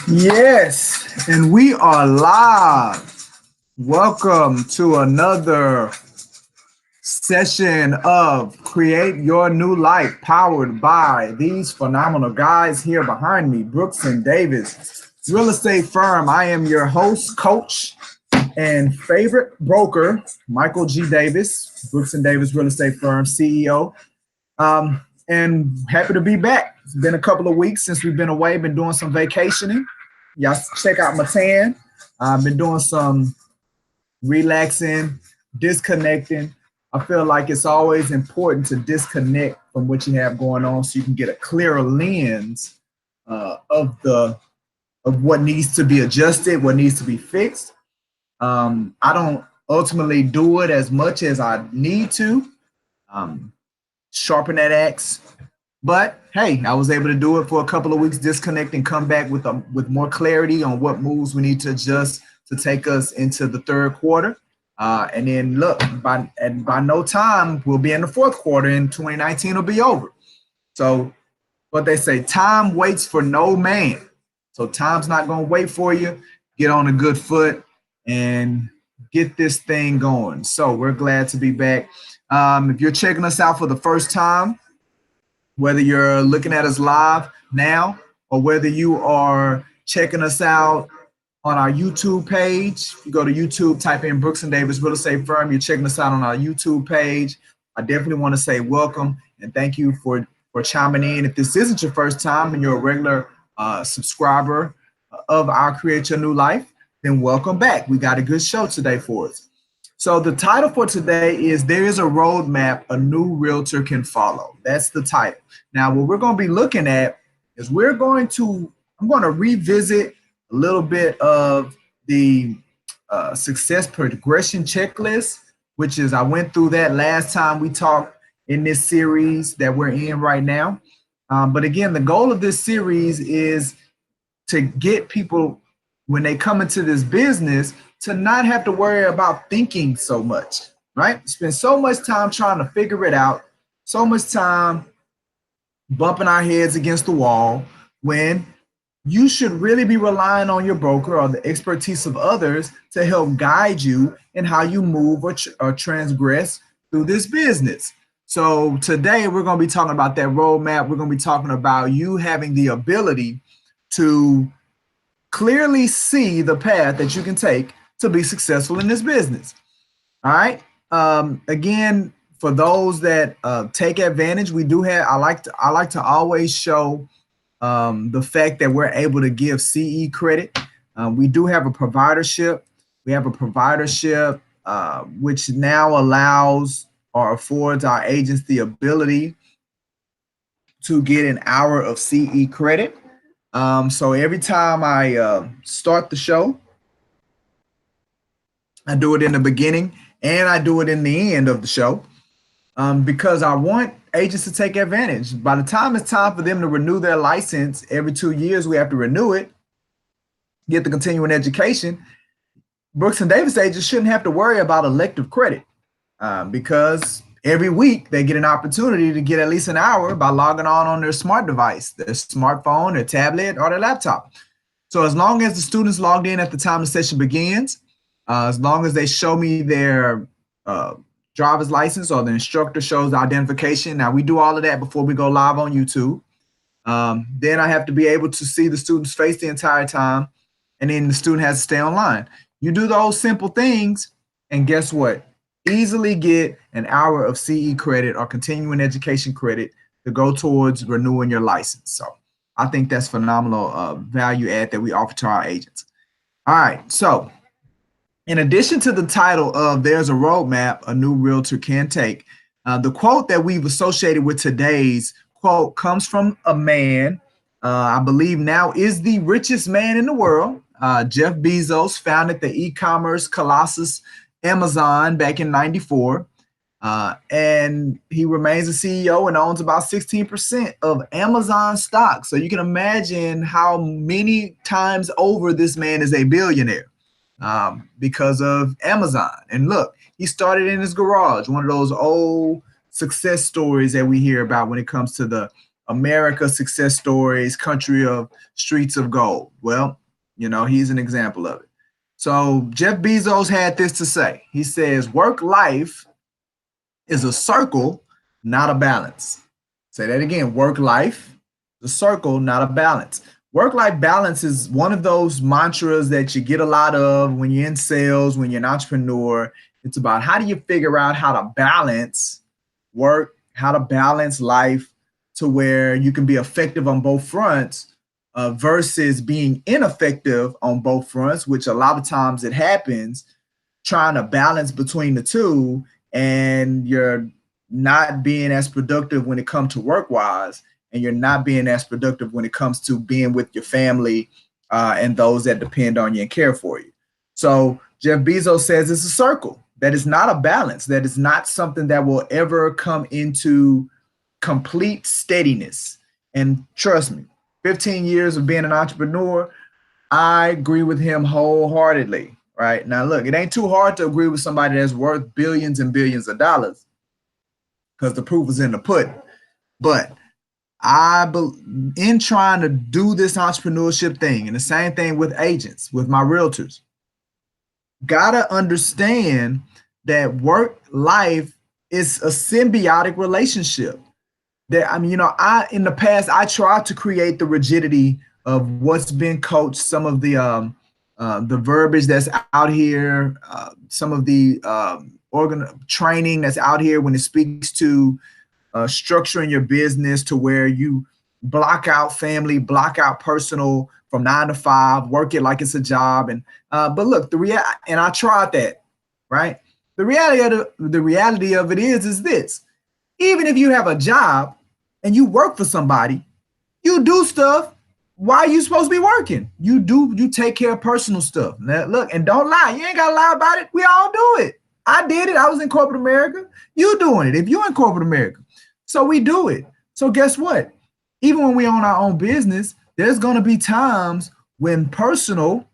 Yes, and we are live. Welcome to another session of Create Your New Life, powered by these phenomenal guys here behind me, Brooks and Davis, real estate firm. I am your host, coach, and favorite broker, Michael G. Davis, Brooks and Davis Real Estate Firm CEO. And happy to be back. It's been a couple of weeks since we've been away, been doing some vacationing. Y'all check out my tan. I've been doing some relaxing, disconnecting. I feel like it's always important to disconnect from what you have going on so you can get a clearer lens of what needs to be adjusted, what needs to be fixed. I don't ultimately do it as much as I need to. Um, Sharpen that axe. But hey, I was able to do it for a couple of weeks, disconnect and come back with more clarity on what moves we need to adjust to take us into the third quarter. And then look, by no time we'll be in the fourth quarter, and 2019 will be over. So what they say, time waits for no man. So time's not going to wait for you. Get on a good foot and get this thing going. So we're glad to be back. If you're checking us out for the first time, whether you're looking at us live now or whether you are checking us out on our YouTube page, if you go to YouTube, type in Brooks and Davis Real Estate Firm, you're checking us out on our YouTube page. I definitely want to say welcome and thank you for chiming in. If this isn't your first time and you're a regular subscriber of our Create Your New Life, then welcome back. We got a good show today for us. So the title for today is There is a Roadmap a New Realtor Can Follow. That's the title. Now, what we're going to be looking at is I'm going to revisit a little bit of the success progression checklist, which is I went through that last time we talked in this series that we're in right now. But again, the goal of this series is to get people, when they come into this business, to not have to worry about thinking so much, right? Spend so much time trying to figure it out, so much time bumping our heads against the wall, when you should really be relying on your broker or the expertise of others to help guide you in how you move or transgress through this business. So today we're going to be talking about that roadmap. We're going to be talking about you having the ability to clearly see the path that you can take to be successful in this business. All right. Again, for those that take advantage, we do have. I like to always show the fact that we're able to give CE credit. We do have a providership. We have a providership which now allows or affords our agents the ability to get an hour of CE credit. So every time I start the show, I do it in the beginning and I do it in the end of the show because I want agents to take advantage. By the time it's time for them to renew their license, every 2 years we have to renew it, get the continuing education. Brooks and Davis agents shouldn't have to worry about elective credit because every week they get an opportunity to get at least an hour by logging on their smart device, their smartphone, their tablet, or their laptop. So as long as the student's logged in at the time the session begins, as long as they show me their driver's license or the instructor shows the identification. Now, we do all of that before we go live on YouTube. Then I have to be able to see the student's face the entire time, and then the student has to stay online. You do those simple things, and guess what? Easily get an hour of CE credit or continuing education credit to go towards renewing your license. So I think that's phenomenal value add that we offer to our agents. All right, so in addition to the title of There's a Roadmap a New Realtor Can Take, the quote that we've associated with today's quote comes from a man, I believe now is the richest man in the world. Jeff Bezos founded the e-commerce colossus Amazon back in '94. And he remains the CEO and owns about 16% of Amazon stock. So you can imagine how many times over this man is a billionaire. Because of Amazon. And look, he started in his garage, one of those old success stories that we hear about when it comes to the America success stories, country of streets of gold. Well, you know, he's an example of it. So Jeff Bezos had this to say. He says, work life is a circle, not a balance. Say that again. Work life is a circle, not a balance. Work-life balance is one of those mantras that you get a lot of when you're in sales, when you're an entrepreneur. It's about how do you figure out how to balance work, how to balance life to where you can be effective on both fronts versus being ineffective on both fronts, which a lot of times it happens, trying to balance between the two, and you're not being as productive when it comes to work-wise, and you're not being as productive when it comes to being with your family and those that depend on you and care for you. So Jeff Bezos says it's a circle, that is not a balance, that is not something that will ever come into complete steadiness. And trust me, 15 years of being an entrepreneur, I agree with him wholeheartedly. Right now, look, it ain't too hard to agree with somebody that's worth billions and billions of dollars because the proof is in the pudding. But in trying to do this entrepreneurship thing, and the same thing with agents, with my realtors, gotta understand that work life is a symbiotic relationship. That, I mean, you know, in the past I tried to create the rigidity of what's been coached, some of the verbiage that's out here, some of the training that's out here when it speaks to structuring your business to where you block out family, block out personal from 9 to 5, work it like it's a job. And but look, and I tried that, right? The reality of it is this: even if you have a job and you work for somebody, you do stuff. Why are you supposed to be working? You take care of personal stuff. Now, look, and don't lie. You ain't got to lie about it. We all do it. I did it. I was in corporate America. You doing it if you're in corporate America. So we do it. So guess what? Even when we own our own business, there's going to be times when personal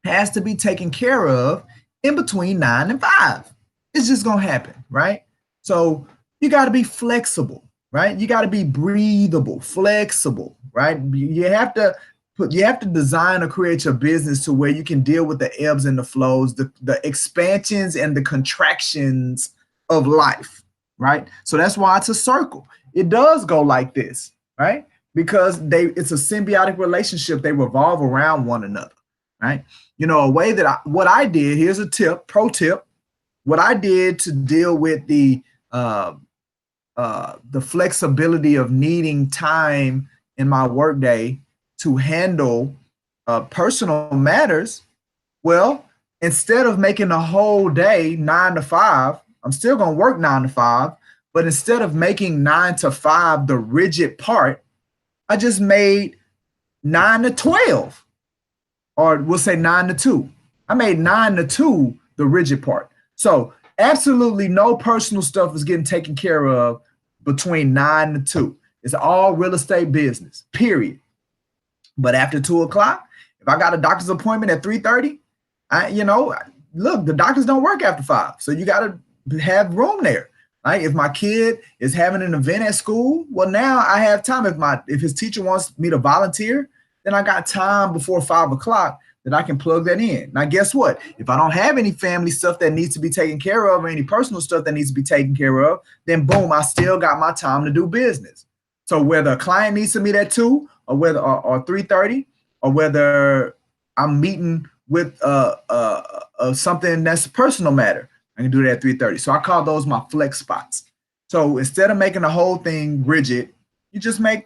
has to be taken care of in between 9 and 5. It's just going to happen, right? So you got to be flexible, right? You got to be breathable, flexible, right? You have to design or create your business to where you can deal with the ebbs and the flows, the expansions and the contractions of life, right? So that's why it's a circle. It does go like this, right? Because it's a symbiotic relationship. They revolve around one another, right? You know, a way that what I did, here's a tip, pro tip. What I did to deal with the flexibility of needing time in my workday to handle personal matters, well, instead of making the whole day 9 to 5, I'm still going to work 9 to 5, but instead of making 9 to 5 the rigid part, I just made 9 to 12, or we'll say 9 to 2. I made 9 to 2 the rigid part. So absolutely no personal stuff is getting taken care of between 9 to 2. It's all real estate business, period. But after 2 o'clock, if I got a doctor's appointment at 3:30, look, the doctors don't work after 5. So you got to have room there. Right? If my kid is having an event at school, well, now I have time. If his teacher wants me to volunteer, then I got time before 5 o'clock that I can plug that in. Now, guess what? If I don't have any family stuff that needs to be taken care of or any personal stuff that needs to be taken care of, then boom, I still got my time to do business. So whether a client needs to meet at 2 or 3:30, or whether I'm meeting with something that's a personal matter, I can do that at 3:30. So I call those my flex spots. So instead of making the whole thing rigid, you just make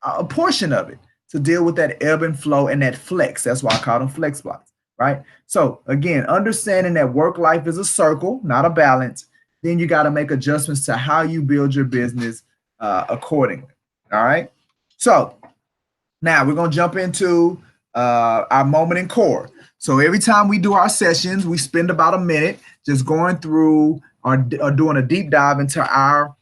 a portion of it to deal with that ebb and flow and that flex. That's why I call them flex spots, right? So again, understanding that work life is a circle, not a balance. Then you got to make adjustments to how you build your business accordingly. All right. So now we're going to jump into our moment in core. So every time we do our sessions, we spend about a minute just going through or doing a deep dive into our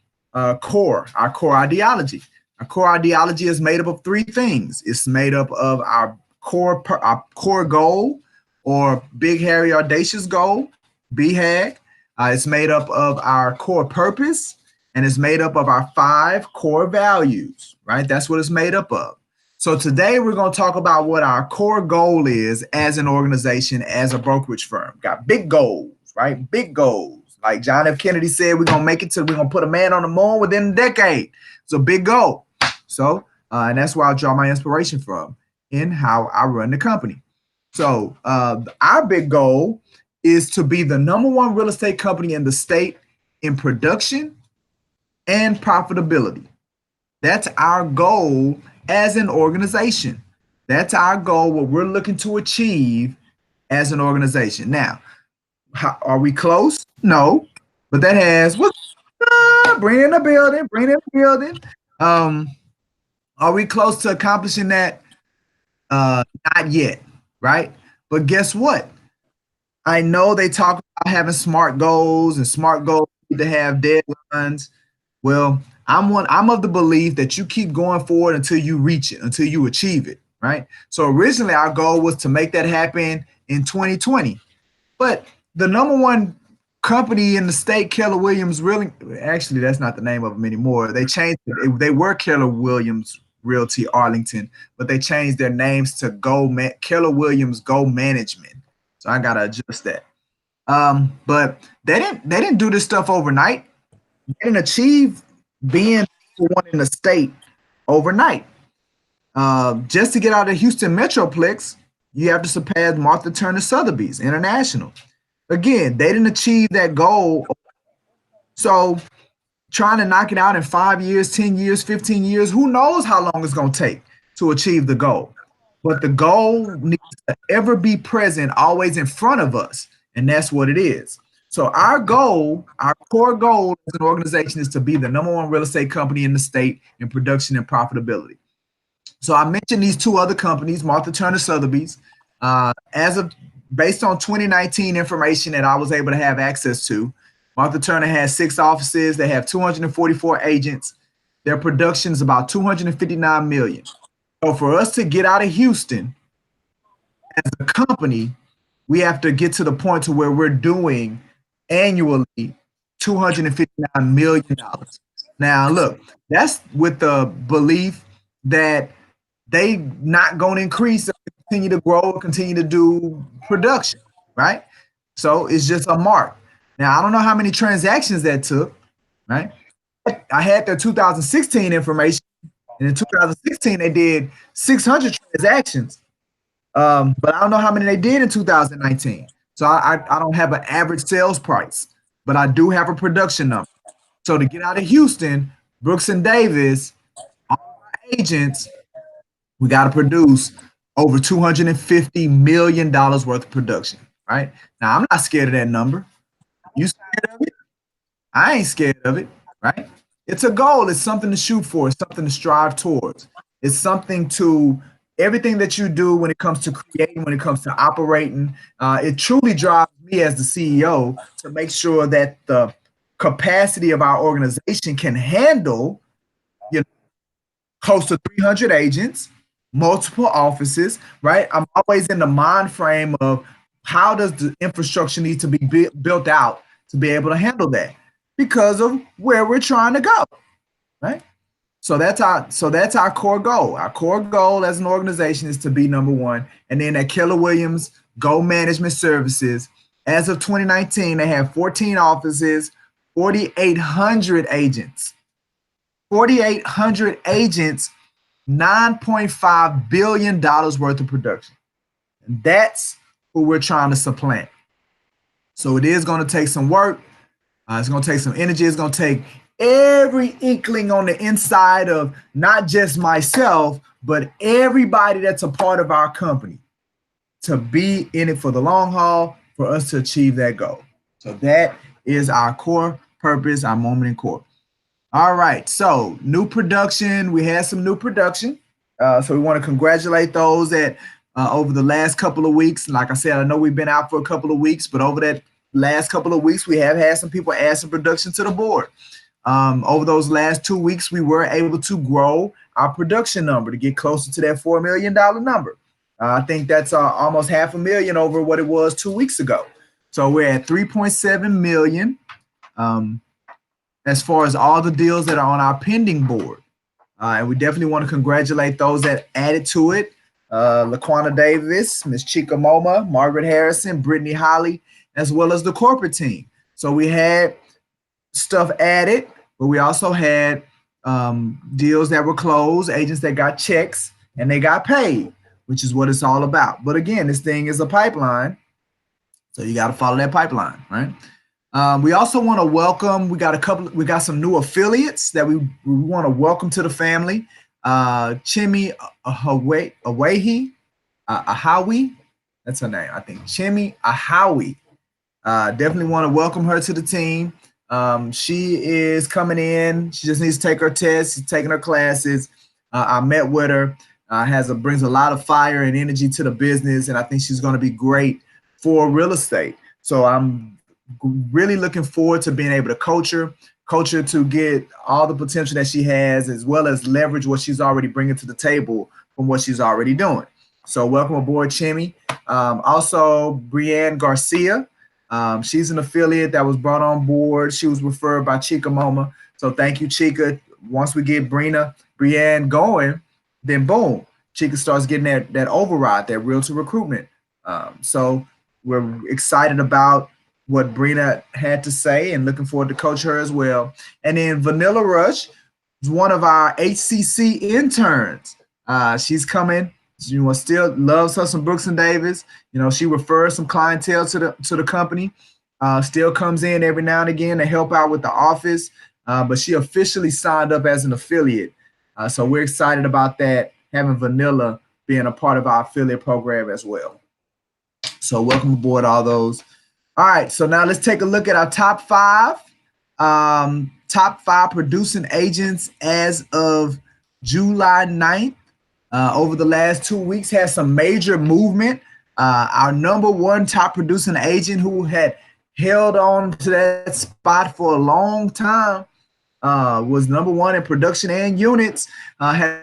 core ideology. Our core ideology is made up of 3 things. It's made up of our core goal, or big, hairy, audacious goal, BHAG. It's made up of our core purpose, and it's made up of our 5 core values, right? That's what it's made up of. So today we're going to talk about what our core goal is as an organization, as a brokerage firm. Got big goals, right? Big goals. Like John F. Kennedy said, we're going to make it to, we're going to put a man on the moon within a decade. It's a big goal. So, and that's where I draw my inspiration from in how I run the company. So our big goal is to be the #1 real estate company in the state in production and profitability. That's our goal as an organization. That's our goal, what we're looking to achieve as an organization. Now, are we close? No, but that has bring in the building, bring in the building. Are we close to accomplishing that? Not yet, right? But guess what? I know they talk about having SMART goals, and SMART goals need to have deadlines. Well, I'm of the belief that you keep going forward until you reach it, until you achieve it, right? So originally our goal was to make that happen in 2020. But the #1 company in the state, Keller Williams, really, actually, that's not the name of them anymore. They changed it. They were Keller Williams Realty Arlington, but they changed their names to Keller Williams Go Management. So I gotta adjust that. But they didn't do this stuff overnight. They didn't achieve being #1 in the state overnight. Just to get out of Houston Metroplex, you have to surpass Martha Turner Sotheby's International. Again, they didn't achieve that goal. So trying to knock it out in 5 years, 10 years, 15 years, who knows how long it's going to take to achieve the goal. But the goal needs to ever be present, always in front of us. And that's what it is. So our goal, our core goal as an organization is to be the #1 real estate company in the state in production and profitability. So I mentioned these 2 other companies, Martha Turner Sotheby's, based on 2019 information that I was able to have access to. Martha Turner has 6 offices. They have 244 agents. Their production is about $259 million. So for us to get out of Houston as a company, we have to get to the point to where we're doing annually $259 million. Now, look, that's with the belief that they not going to increase, continue to grow, continue to do production, right? So it's just a mark. Now, I don't know how many transactions that took, right? I had their 2016 information, and in 2016 they did 600 transactions, but I don't know how many they did in 2019. So I don't have an average sales price, but I do have a production number. So to get out of Houston, Brooks and Davis, all our agents, we got to produce over $250 million worth of production, right? Now, I'm not scared of that number. You scared of it? I ain't scared of it, right? It's a goal. It's something to shoot for. It's something to strive towards. It's something to everything that you do when it comes to creating, when it comes to operating. It truly drives me as the CEO to make sure that the capacity of our organization can handle, close to 300 agents, multiple offices, right? I'm always in the mind frame of how does the infrastructure need to be built out to be able to handle that because of where we're trying to go, right? So that's our core goal. Our core goal as an organization is to be #1. And then at Keller Williams Go Management Services, as of 2019, they have 14 offices, 4,800 agents. 4,800 agents, $9.5 billion worth of production. And that's who we're trying to supplant. So it is going to take some work. It's going to take some energy. It's going to take every inkling on the inside of not just myself, but everybody that's a part of our company to be in it for the long haul for us to achieve that goal. So that is our core purpose, our moment in core. All right, so new production. We had some new production. So we want to congratulate those that over the last couple of weeks. Like I said, I know we've been out for a couple of weeks, but over that last couple of weeks, we have had some people add some production to the board. Over those last 2 weeks, we were able to grow our production number to get closer to that $4 million number. I think that's almost $500,000 over what it was 2 weeks ago. So we're at 3.7 million. as far as all the deals that are on our pending board. And we definitely want to congratulate those that added to it. Laquana Davis, Miss Chica Moma, Margaret Harrison, Brittany Holly, as well as the corporate team. So we had stuff added, but we also had deals that were closed, agents that got checks, and they got paid, which is what it's all about. But again, this thing is a pipeline, so you got to follow that pipeline, right? We also want to welcome. We got some new affiliates that we want to welcome to the family. Chimi Ahawi, that's her name, I think. Chimi Ahawi. Definitely want to welcome her to the team. She is coming in. She just needs to take her test. She's taking her classes. I met with her. Brings a lot of fire and energy to the business, and I think she's going to be great for real estate. So I'm really looking forward to being able to coach her to get all the potential that she has, as well as leverage what she's already bringing to the table from what she's already doing. So welcome aboard, Chimmy. Also, Brienne Garcia. She's an affiliate that was brought on board. She was referred by Chica Moma. So thank you, Chica. Once we get Brienne going, then boom, Chica starts getting that override, that Realtor recruitment. So we're excited about what Brina had to say and looking forward to coach her as well. And then Vanilla Rush is one of our HCC interns. She's coming. Still loves her some Brooks and Davis. She refers some clientele to the company. Still comes in every now and again to help out with the office. But she officially signed up as an affiliate. So we're excited about that, having Vanilla being a part of our affiliate program as well. So welcome aboard all those. All right, so now let's take a look at our top five. Top five producing agents as of July 9th. Over the last 2 weeks, has some major movement. Our number one top producing agent, who had held on to that spot for a long time, was number one in production and units, had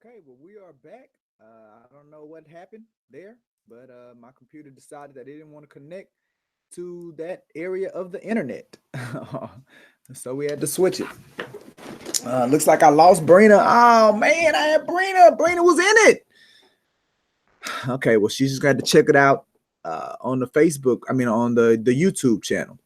Okay, well, we are back. I don't know what happened there, but my computer decided that it didn't want to connect to that area of the internet. So we had to switch it. Looks like I lost Brina. Oh man, I had Brina. Brina was in it. Okay, well, she's just got to check it out on the Facebook. I mean, on the YouTube channel.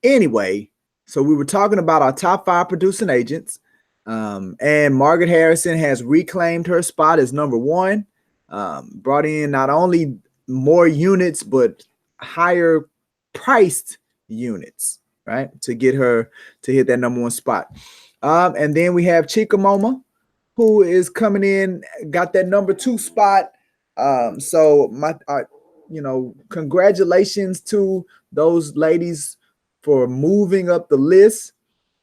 Anyway, so we were talking about our top 5 producing agents. And Margaret Harrison has reclaimed her spot as number 1. Brought in not only more units, but higher priced units, right? To get her to hit that number 1 spot. And then we have Chika Moma, who is coming in, got that number 2 spot. So congratulations to those ladies for moving up the list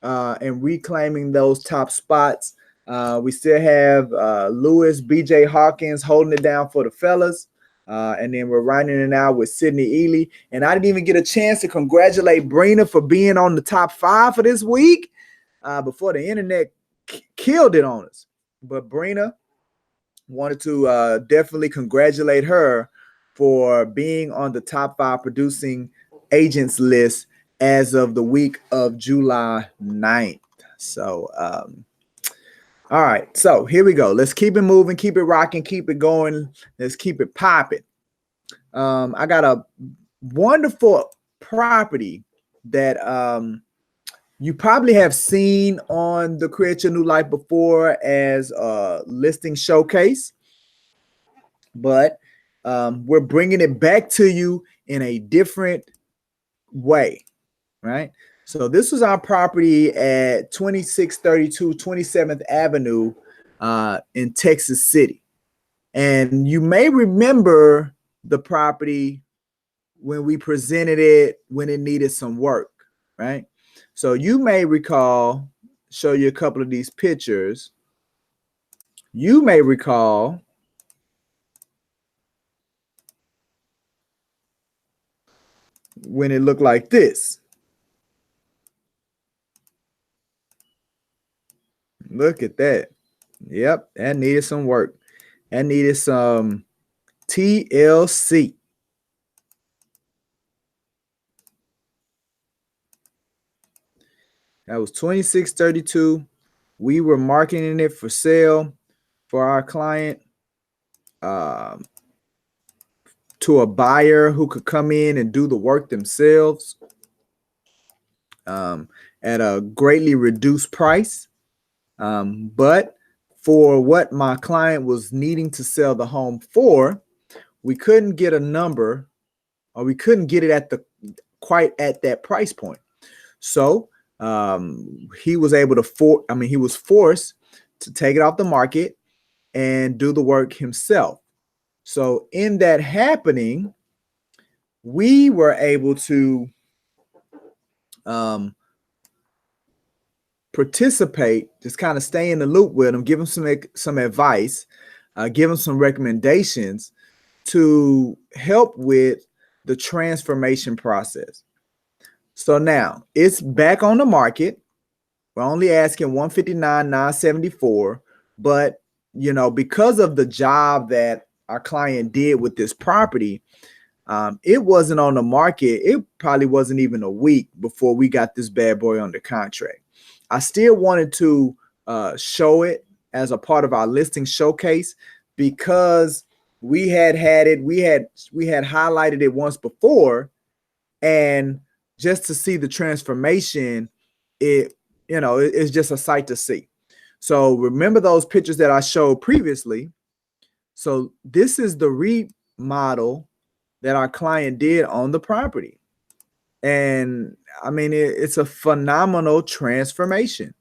and reclaiming those top spots. We still have Lewis, BJ Hawkins holding it down for the fellas. And then we're rounding it out with Sydney Ely. And I didn't even get a chance to congratulate Brina for being on the top 5 for this week before the internet killed it on us. But Brina, wanted to definitely congratulate her for being on the top 5 producing agents list as of the week of July 9th. So, all right. So here we go. Let's keep it moving, keep it rocking, keep it going. Let's keep it popping. I got a wonderful property that you probably have seen on the Create Your New Life before as a listing showcase, but we're bringing it back to you in a different way, right? So this was our property at 2632 27th Avenue in Texas City. And you may remember the property when we presented it when it needed some work, right? So you may recall, show you a couple of these pictures. You may recall when it looked like this. Look at that. Yep, that needed some work. That needed some TLC. That was 2632. We were marketing it for sale for our client to a buyer who could come in and do the work themselves at a greatly reduced price. But for what my client was needing to sell the home for, we couldn't get a number, or we couldn't get it at quite at that price point. So he was able to he was forced to take it off the market and do the work himself. So in that happening, we were able to participate, just kind of stay in the loop with him, give him some advice, give him some recommendations to help with the transformation process. So now it's back on the market. We're only asking $159,974, but because of the job that our client did with this property, it wasn't on the market. It probably wasn't even a week before we got this bad boy under contract. I still wanted to show it as a part of our listing showcase because we had highlighted it once before, and just to see the transformation, it's just a sight to see. So remember those pictures that I showed previously. So this is the remodel that our client did on the property. And I mean, it's a phenomenal transformation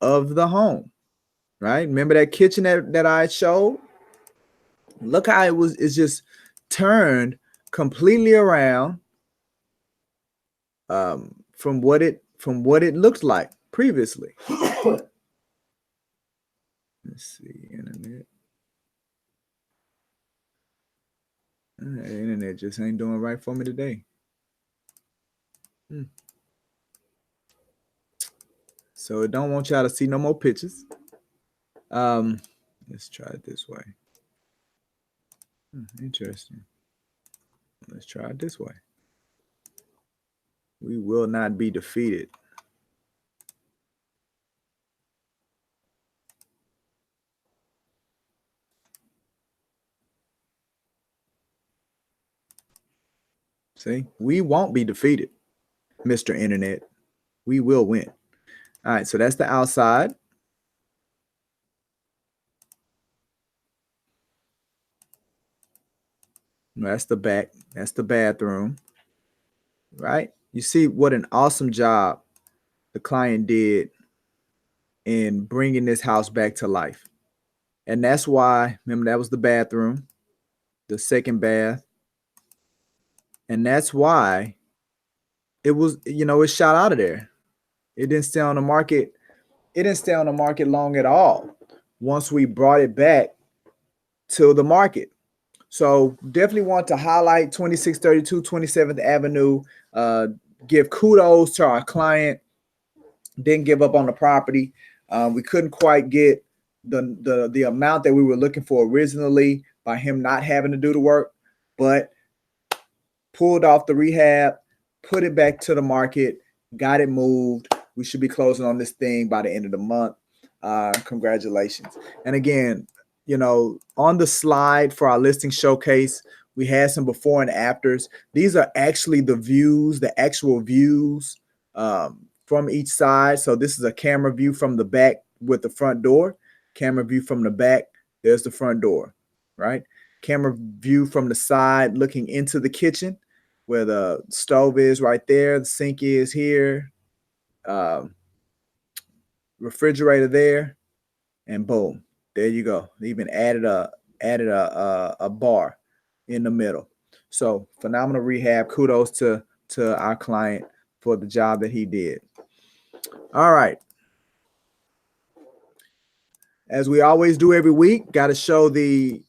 of the home, right? Remember that kitchen that I showed? Look how it's just turned completely around from what it looked like previously. Let's see, internet. The internet just ain't doing right for me today. So it don't want y'all to see no more pictures. Let's try it this way. Interesting. Let's try it this way. We will not be defeated. See, we won't be defeated, Mr. Internet. We will win. All right, so that's the outside. That's the back. That's the bathroom. Right? You see what an awesome job the client did in bringing this house back to life. And that's why, remember, that was the bathroom, the second bath. And that's why it was, it shot out of there. It didn't stay on the market. It didn't stay on the market long at all once we brought it back to the market. So definitely want to highlight 2632 27th Avenue. Give kudos to our client. Didn't give up on the property. We couldn't quite get the amount that we were looking for originally by him not having to do the work, but pulled off the rehab, put it back to the market, got it moved. We should be closing on this thing by the end of the month. Congratulations. And again, on the slide for our listing showcase, we had some before and afters. These are actually the views, the actual views from each side. So this is a camera view from the back with the front door. Camera view from the back, there's the front door, right? Camera view from the side looking into the kitchen where the stove is right there. The sink is here. Refrigerator there. And boom, there you go. They even added a bar in the middle. So phenomenal rehab. Kudos to our client for the job that he did. All right. As we always do every week, got to show the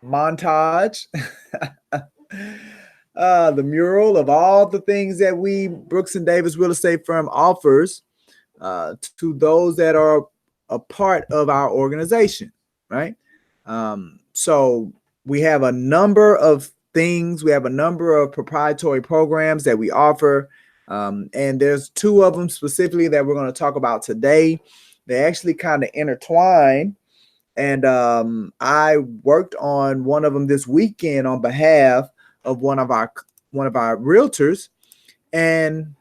montage, the mural of all the things that we Brooks and Davis Real Estate Firm offers to those that are a part of our organization, right? So we have a number of things. We have a number of proprietary programs that we offer. And there's two of them specifically that we're going to talk about today. They actually kind of intertwine. And I worked on one of them this weekend on behalf of one of our realtors. And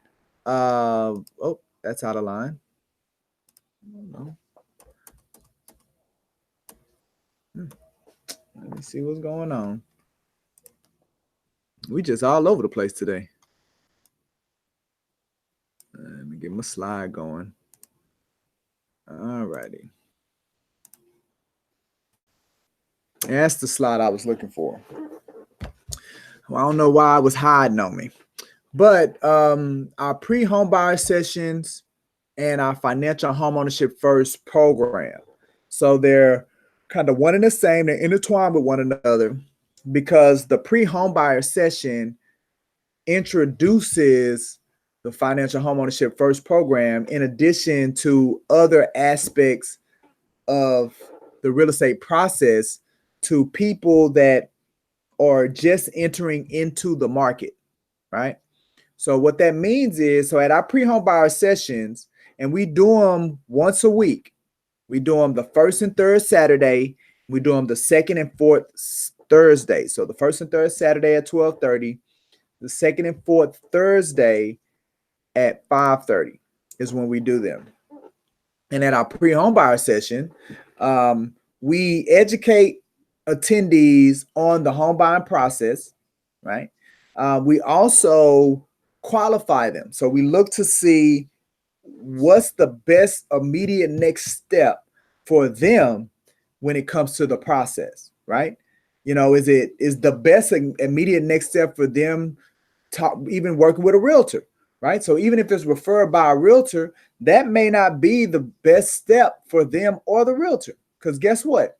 oh, that's out of line. No. Let me see what's going on. We just all over the place today. Let me get my slide going. All righty. That's the slide I was looking for. Well, I don't know why it was hiding on me. But our pre-home buyer sessions and our financial homeownership first program. So they're kind of one and the same. They're intertwined with one another because the pre-home buyer session introduces the financial homeownership first program in addition to other aspects of the real estate process to people that are just entering into the market, right? So what that means is, so at our pre-home buyer sessions, and we do them once a week. We do them the first and third Saturday. We do them the second and fourth Thursday. So the first and third Saturday at 12:30. The second and fourth Thursday at 5:30 is when we do them. And at our pre-home buyer session, we educate attendees on the home buying process, right? We also qualify them. So we look to see what's the best immediate next step for them when it comes to the process, right? Is the best immediate next step for them even working with a realtor, right? So even if it's referred by a realtor, that may not be the best step for them or the realtor. Because guess what?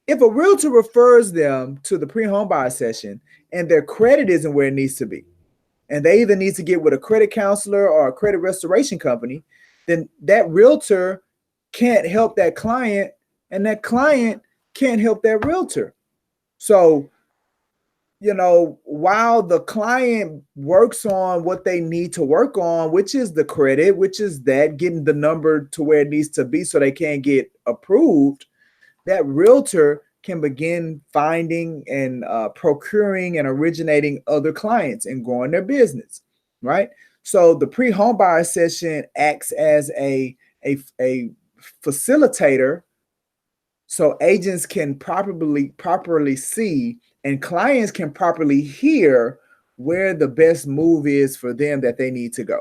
If a realtor refers them to the pre-home buyer session and their credit isn't where it needs to be, and they either need to get with a credit counselor or a credit restoration company, then that realtor can't help that client, and that client can't help that realtor. So, while the client works on what they need to work on, which is the credit, which is that getting the number to where it needs to be so they can get approved, that realtor can begin finding and procuring and originating other clients and growing their business, right? So the pre-home buyer session acts as a facilitator, so agents can properly see and clients can properly hear where the best move is for them that they need to go.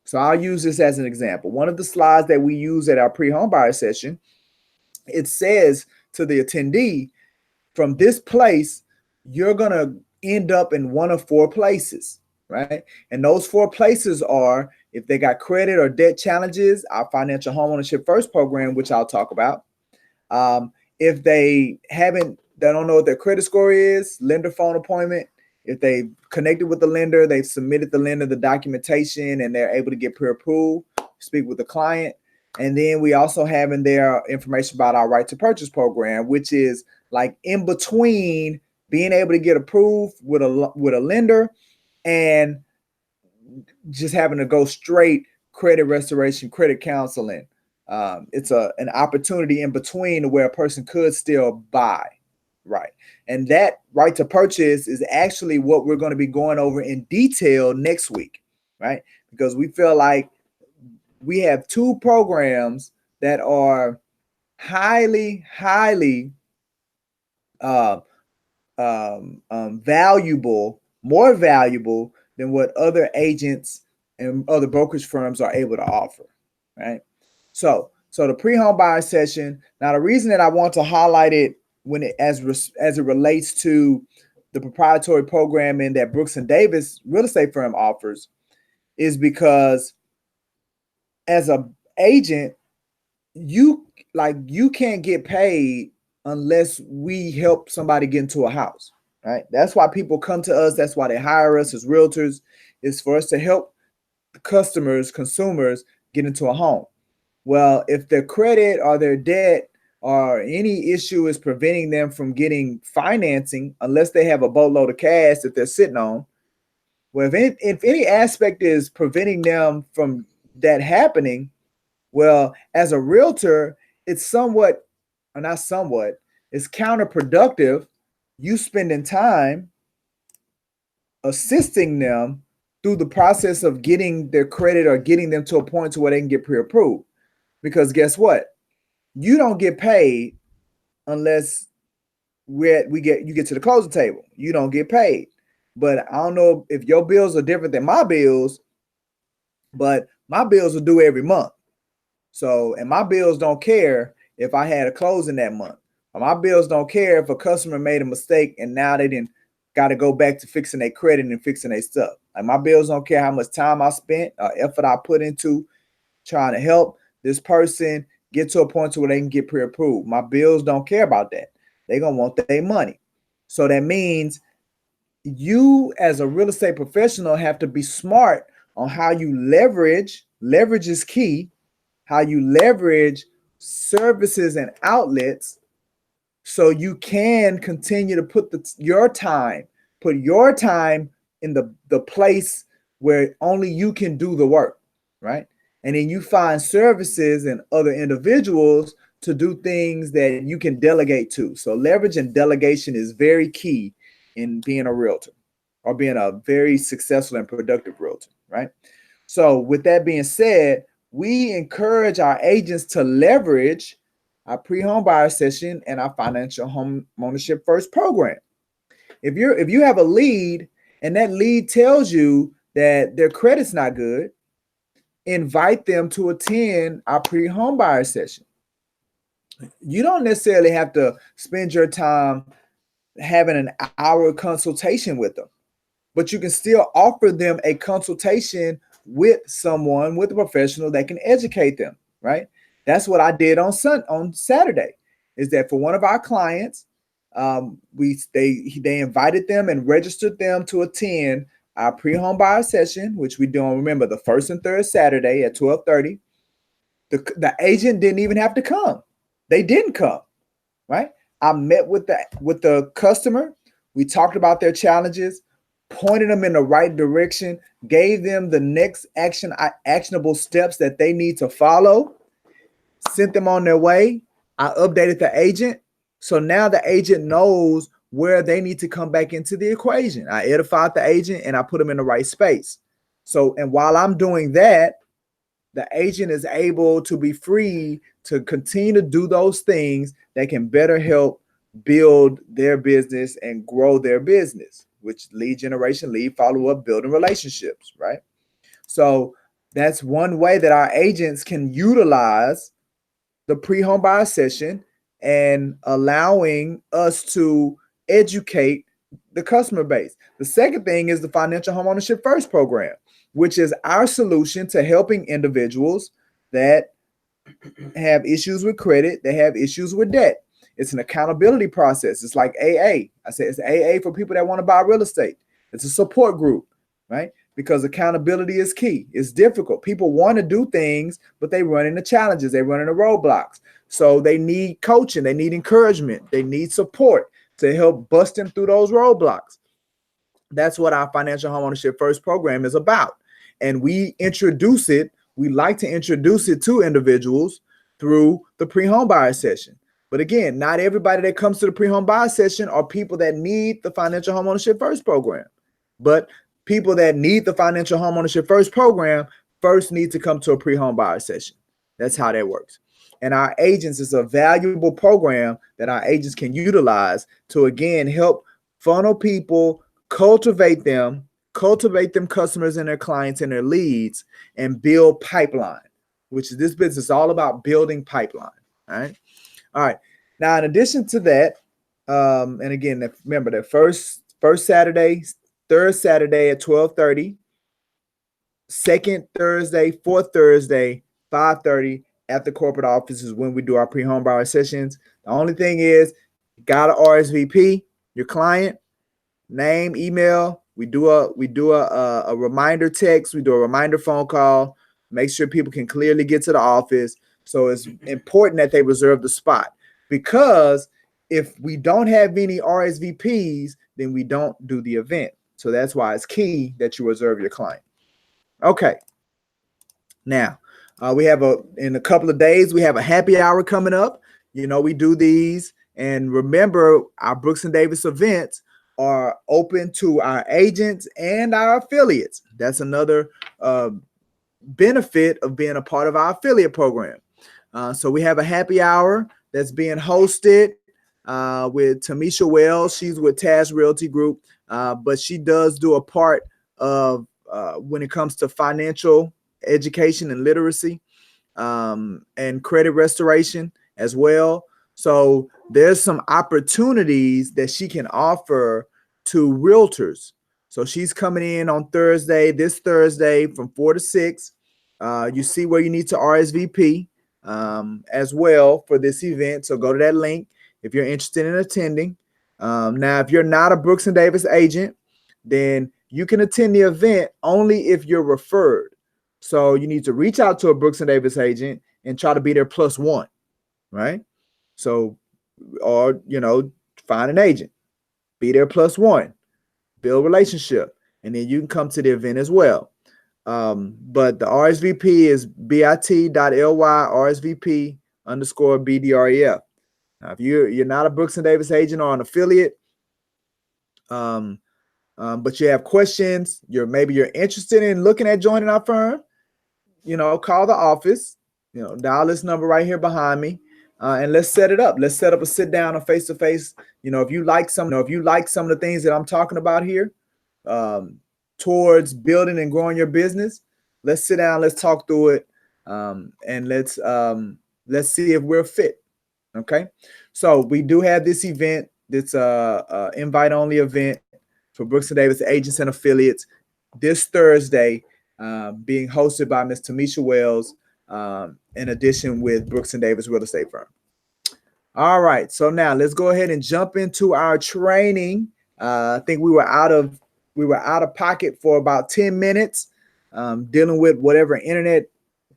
So I'll use this as an example. One of the slides that we use at our pre-home buyer session, it says to the attendee, from this place, you're going to end up in one of four places, right? And those four places are, if they got credit or debt challenges, our financial homeownership first program, which I'll talk about. If they don't know what their credit score is, lender phone appointment. If they connected with the lender, they've submitted the lender the documentation and they're able to get pre-approved, speak with the client. And then we also have in there information about our right to purchase program, which is like in between being able to get approved with a lender and just having to go straight credit restoration, credit counseling. It's an opportunity in between where a person could still buy, right? And that right to purchase is actually what we're going to be going over in detail next week, right? Because we feel like we have two programs that are highly valuable, more valuable than what other agents and other brokerage firms are able to offer, right? So the pre-home buyer session. Now, the reason that I want to highlight it as it relates to the proprietary programming that Brooks and Davis real estate firm offers is because as an agent, you can't get paid unless we help somebody get into a house, right? That's why people come to us. That's why they hire us as realtors, is for us to help consumers get into a home. Well, if their credit or their debt or any issue is preventing them from getting financing, unless they have a boatload of cash that they're sitting on, well, if any aspect is preventing them from that happening, well, as a realtor, it's it's counterproductive you spending time assisting them through the process of getting their credit or getting them to a point to where they can get pre-approved. Because guess what? You don't get paid unless you get to the closing table. You don't get paid. But I don't know if your bills are different than my bills, but my bills are due every month. So, and my bills don't care if I had a closing that month. Or my bills don't care if a customer made a mistake and now they didn't got to go back to fixing their credit and fixing their stuff. Like, my bills don't care how much time I spent or effort I put into trying to help this person get to a point to where they can get pre-approved. My bills don't care about that. They're going to want their money. So that means you as a real estate professional have to be smart on how you leverage is key, how you leverage services and outlets so you can continue to put your time in the place where only you can do the work, right? And then you find services and other individuals to do things that you can delegate to. So leverage and delegation is very key in being a realtor or being a very successful and productive realtor, right? So with that being said, we encourage our agents to leverage our pre-home buyer session and our financial home ownership first program. If you have a lead and that lead tells you that their credit's not good, invite them to attend our pre-home buyer session. You don't necessarily have to spend your time having an hour consultation with them, but you can still offer them a consultation with someone, with a professional that can educate them, right? That's what I did on Saturday, is that for one of our clients, they invited them and registered them to attend our pre-home buyer session, which we do on, remember, the first and third Saturday at 12:30. The agent didn't even have to come. They didn't come, right? I met with the customer. We talked about their challenges, pointed them in the right direction, gave them the next actionable steps that they need to follow, sent them on their way. I updated the agent. So now the agent knows where they need to come back into the equation. I edified the agent and I put them in the right space. So, and while I'm doing that, the agent is able to be free to continue to do those things that can better help build their business and grow their business, which lead generation, lead follow-up, building relationships, right? So that's one way that our agents can utilize the pre-home buyer session and allowing us to educate the customer base. The second thing is the Financial Homeownership First program, which is our solution to helping individuals that have issues with credit, they have issues with debt. It's an accountability process. It's like AA. I say it's AA for people that want to buy real estate. It's a support group, right? Because accountability is key. It's difficult. People want to do things, but they run into challenges. They run into roadblocks. So they need coaching. They need encouragement. They need support to help bust them through those roadblocks. That's what our Financial Homeownership First program is about. And we like to introduce it to individuals through the pre-home buyer session. But again, not everybody that comes to the pre-home buyer session are people that need the Financial Homeownership First program. But people that need the Financial Homeownership First program first need to come to a pre-home buyer session. That's how that works. And our agents is a valuable program that our agents can utilize to, again, help funnel people, cultivate them customers and their clients and their leads, and build pipeline, which is this business is all about building pipeline. All right. Now, in addition to that, and again, remember that first Saturday, third Saturday at 12:30, second Thursday, fourth Thursday, 5:30 at the corporate office is when we do our pre-home buyer sessions. The only thing is, you gotta RSVP your client, name, email. We do a reminder text. We do a reminder phone call. Make sure people can clearly get to the office. So it's important that they reserve the spot, because if we don't have any RSVPs, then we don't do the event. So that's why it's key that you reserve your client. Okay. Now, in a couple of days, we have a happy hour coming up. We do these. And remember, our Brooks and Davis events are open to our agents and our affiliates. That's another benefit of being a part of our affiliate program. So we have a happy hour that's being hosted with Tamisha Wells. She's with Taz Realty Group, but she does do a part of when it comes to financial education and literacy and credit restoration as well. So there's some opportunities that she can offer to realtors. So she's coming in on this Thursday from 4 to 6. You see where you need to RSVP as well for this event. So go to that link if you're interested in attending. Now, if you're not a Brooks and Davis agent, then you can attend the event only if you're referred. So you need to reach out to a Brooks and Davis agent and try to be their +1, right? So, or, find an agent, be their +1, build a relationship, and then you can come to the event as well. But the RSVP is bit.ly RSVP_BDREF. Now, if you're not a Brooks and Davis agent or an affiliate, but you have questions, maybe you're interested in looking at joining our firm, call the office, dial this number right here behind me, and let's set it up. Let's set up a sit down, a face-to-face. If you like some of the things that I'm talking about here, towards building and growing your business, let's sit down, let's talk through it, and let's see if we're fit. Okay. So we do have this event. That's a invite-only event for Brooks and Davis agents and affiliates this Thursday, being hosted by Ms. Tamisha Wells, in addition with Brooks and Davis Real Estate Firm. All right, so now let's go ahead and jump into our training. I think we were out of pocket for about 10 minutes, dealing with whatever internet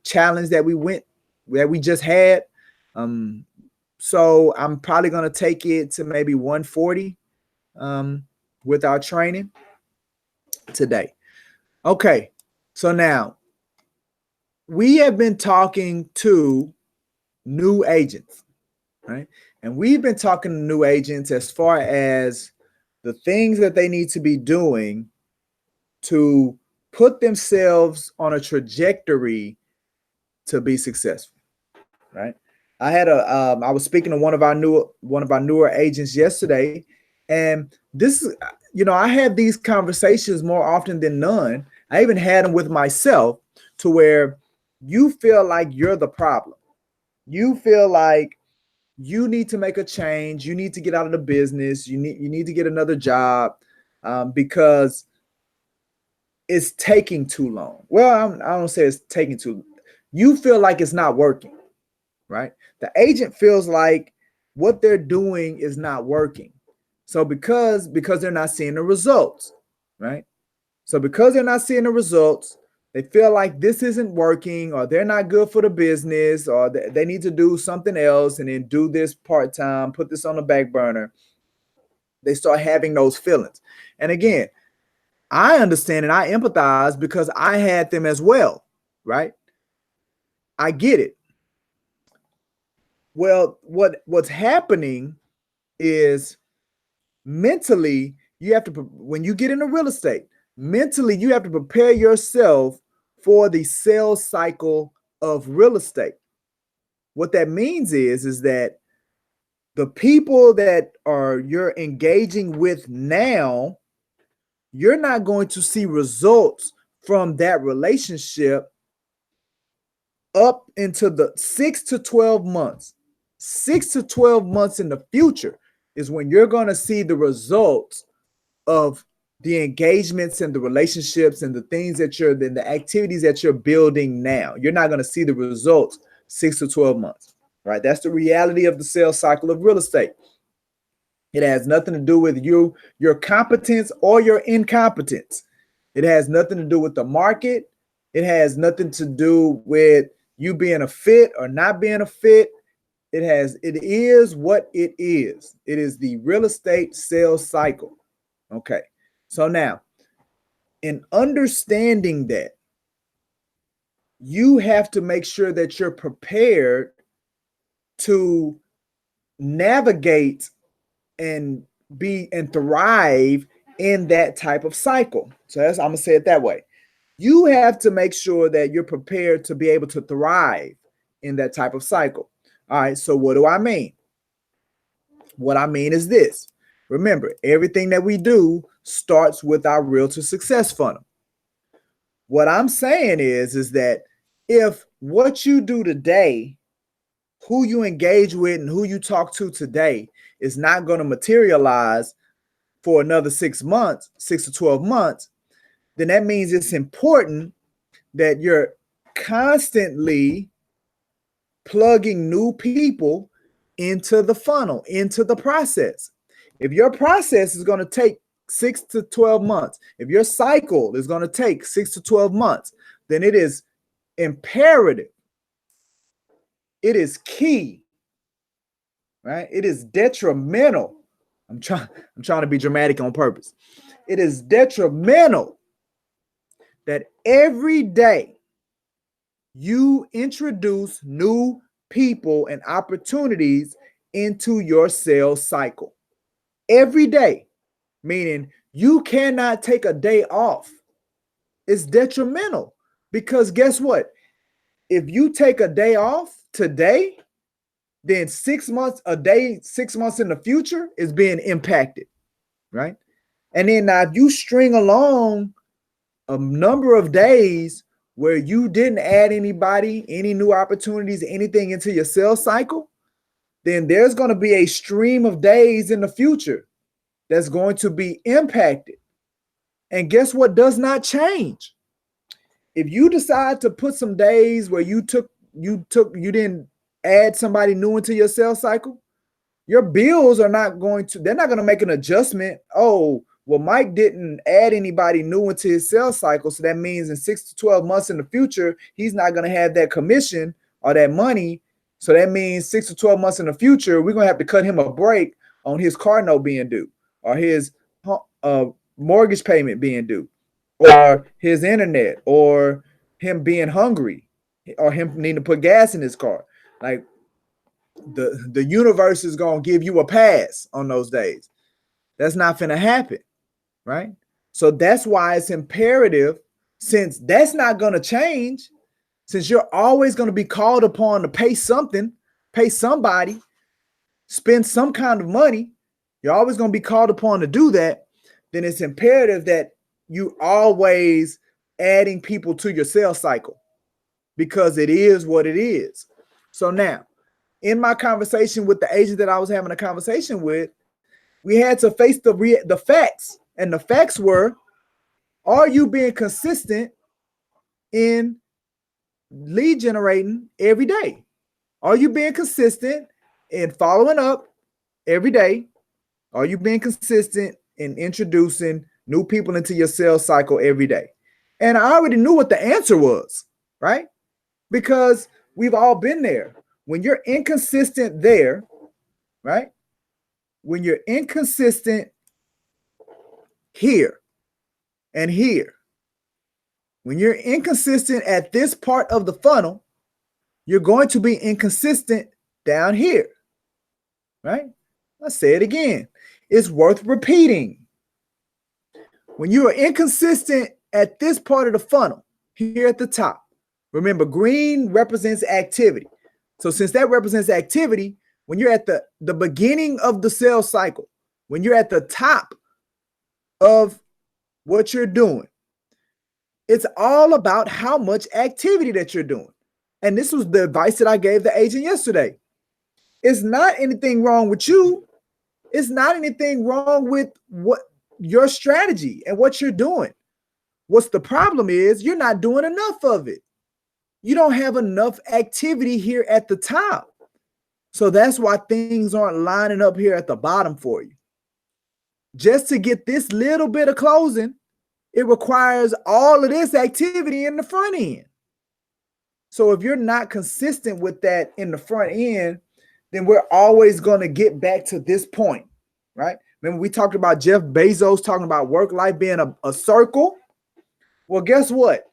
challenge that we went that we just had. So I'm probably going to take it to maybe 140 with our training today. Okay, so now we have been talking to new agents, right? And we've been talking to new agents as far as the things that they need to be doing to put themselves on a trajectory to be successful, right? I was speaking to one of our newer agents yesterday, and this, I have these conversations more often than none. I even had them with myself, to where you feel like you're the problem. You feel like you need to make a change. You need to get out of the business. You need to get another job because it's taking too long. Well, I don't say it's taking too. You feel like it's not working, right? The agent feels like what they're doing is not working. So because they're not seeing the results, right? So because they're not seeing the results, they feel like this isn't working, or they're not good for the business, or they need to do something else and then do this part-time, put this on the back burner. They start having those feelings. And again, I understand and I empathize because I had them as well, right? I get it. Well, what's happening is mentally, you have to, when you get into real estate, mentally, you have to prepare yourself for the sales cycle of real estate. What that means is that the people that you're engaging with now, you're not going to see results from that relationship up into the 6 to 12 months. 6 to 12 months in the future is when you're going to see the results of the engagements and the relationships and the things that the activities that you're building now. You're not going to see the results 6 to 12 months, right? That's the reality of the sales cycle of real estate. It has nothing to do with your competence or your incompetence. It has nothing to do with the market. It has nothing to do with you being a fit or not being a fit. It is what it is. It is the real estate sales cycle. Okay. So now, in understanding that, you have to make sure that you're prepared to navigate and thrive in that type of cycle. So I'm gonna say it that way. You have to make sure that you're prepared to be able to thrive in that type of cycle. All right, so what do I mean? What I mean is this. Remember, everything that we do starts with our Realtor Success Funnel. What I'm saying is that if what you do today, who you engage with and who you talk to today is not going to materialize for another 6 months, 6 to 12 months, then that means it's important that you're constantly plugging new people into the funnel, into the process. If your process is going to take 6 to 12 months, if your cycle is going to take 6 to 12 months, then it is imperative. It is key, right? It is detrimental. I'm trying to be dramatic on purpose. It is detrimental that every day you introduce new people and opportunities into your sales cycle. Every day, meaning you cannot take a day off. It's detrimental because guess what? If you take a day off today, then 6 months in the future is being impacted, right? And then now if you string along a number of days where you didn't add anybody, any new opportunities, anything into your sales cycle, then there's going to be a stream of days in the future that's going to be impacted. And guess what does not change? If you decide to put some days where you didn't add somebody new into your sales cycle, your bills they're not going to make an adjustment. Oh, well, Mike didn't add anybody new into his sales cycle. So that means in 6 to 12 months in the future, he's not going to have that commission or that money. So that means 6 to 12 months in the future, we're going to have to cut him a break on his car note being due, or his mortgage payment being due, or his internet, or him being hungry, or him needing to put gas in his car. Like the universe is going to give you a pass on those days. That's not going to happen, right? So that's why it's imperative, since that's not going to change, since you're always going to be called upon to pay something, pay somebody, spend some kind of money, you're always going to be called upon to do that, then it's imperative that you always adding people to your sales cycle, because it is what it is. So now, in my conversation with the agent that I was having a conversation with, we had to face the facts. And the facts were, are you being consistent in lead generating every day? Are you being consistent in following up every day? Are you being consistent in introducing new people into your sales cycle every day? And I already knew what the answer was, right? Because we've all been there. When you're inconsistent there, right? When you're inconsistent here and here, when you're inconsistent at this part of the funnel, you're going to be inconsistent down here, right? Let's say it again. It's worth repeating. When you are inconsistent at this part of the funnel, here at the top, remember, green represents activity. So since that represents activity, when you're at the beginning of the sales cycle, when you're at the top of what you're doing, it's all about how much activity that you're doing. And this was the advice that I gave the agent yesterday. It's not anything wrong with you. It's not anything wrong with what your strategy and what you're doing. What's the problem is you're not doing enough of it. You don't have enough activity here at the top. So that's why things aren't lining up here at the bottom for you. Just to get this little bit of closing, it requires all of this activity in the front end. So if you're not consistent with that in the front end, then we're always going to get back to this point, right? Remember, we talked about Jeff Bezos talking about work life being a circle. Well, guess what?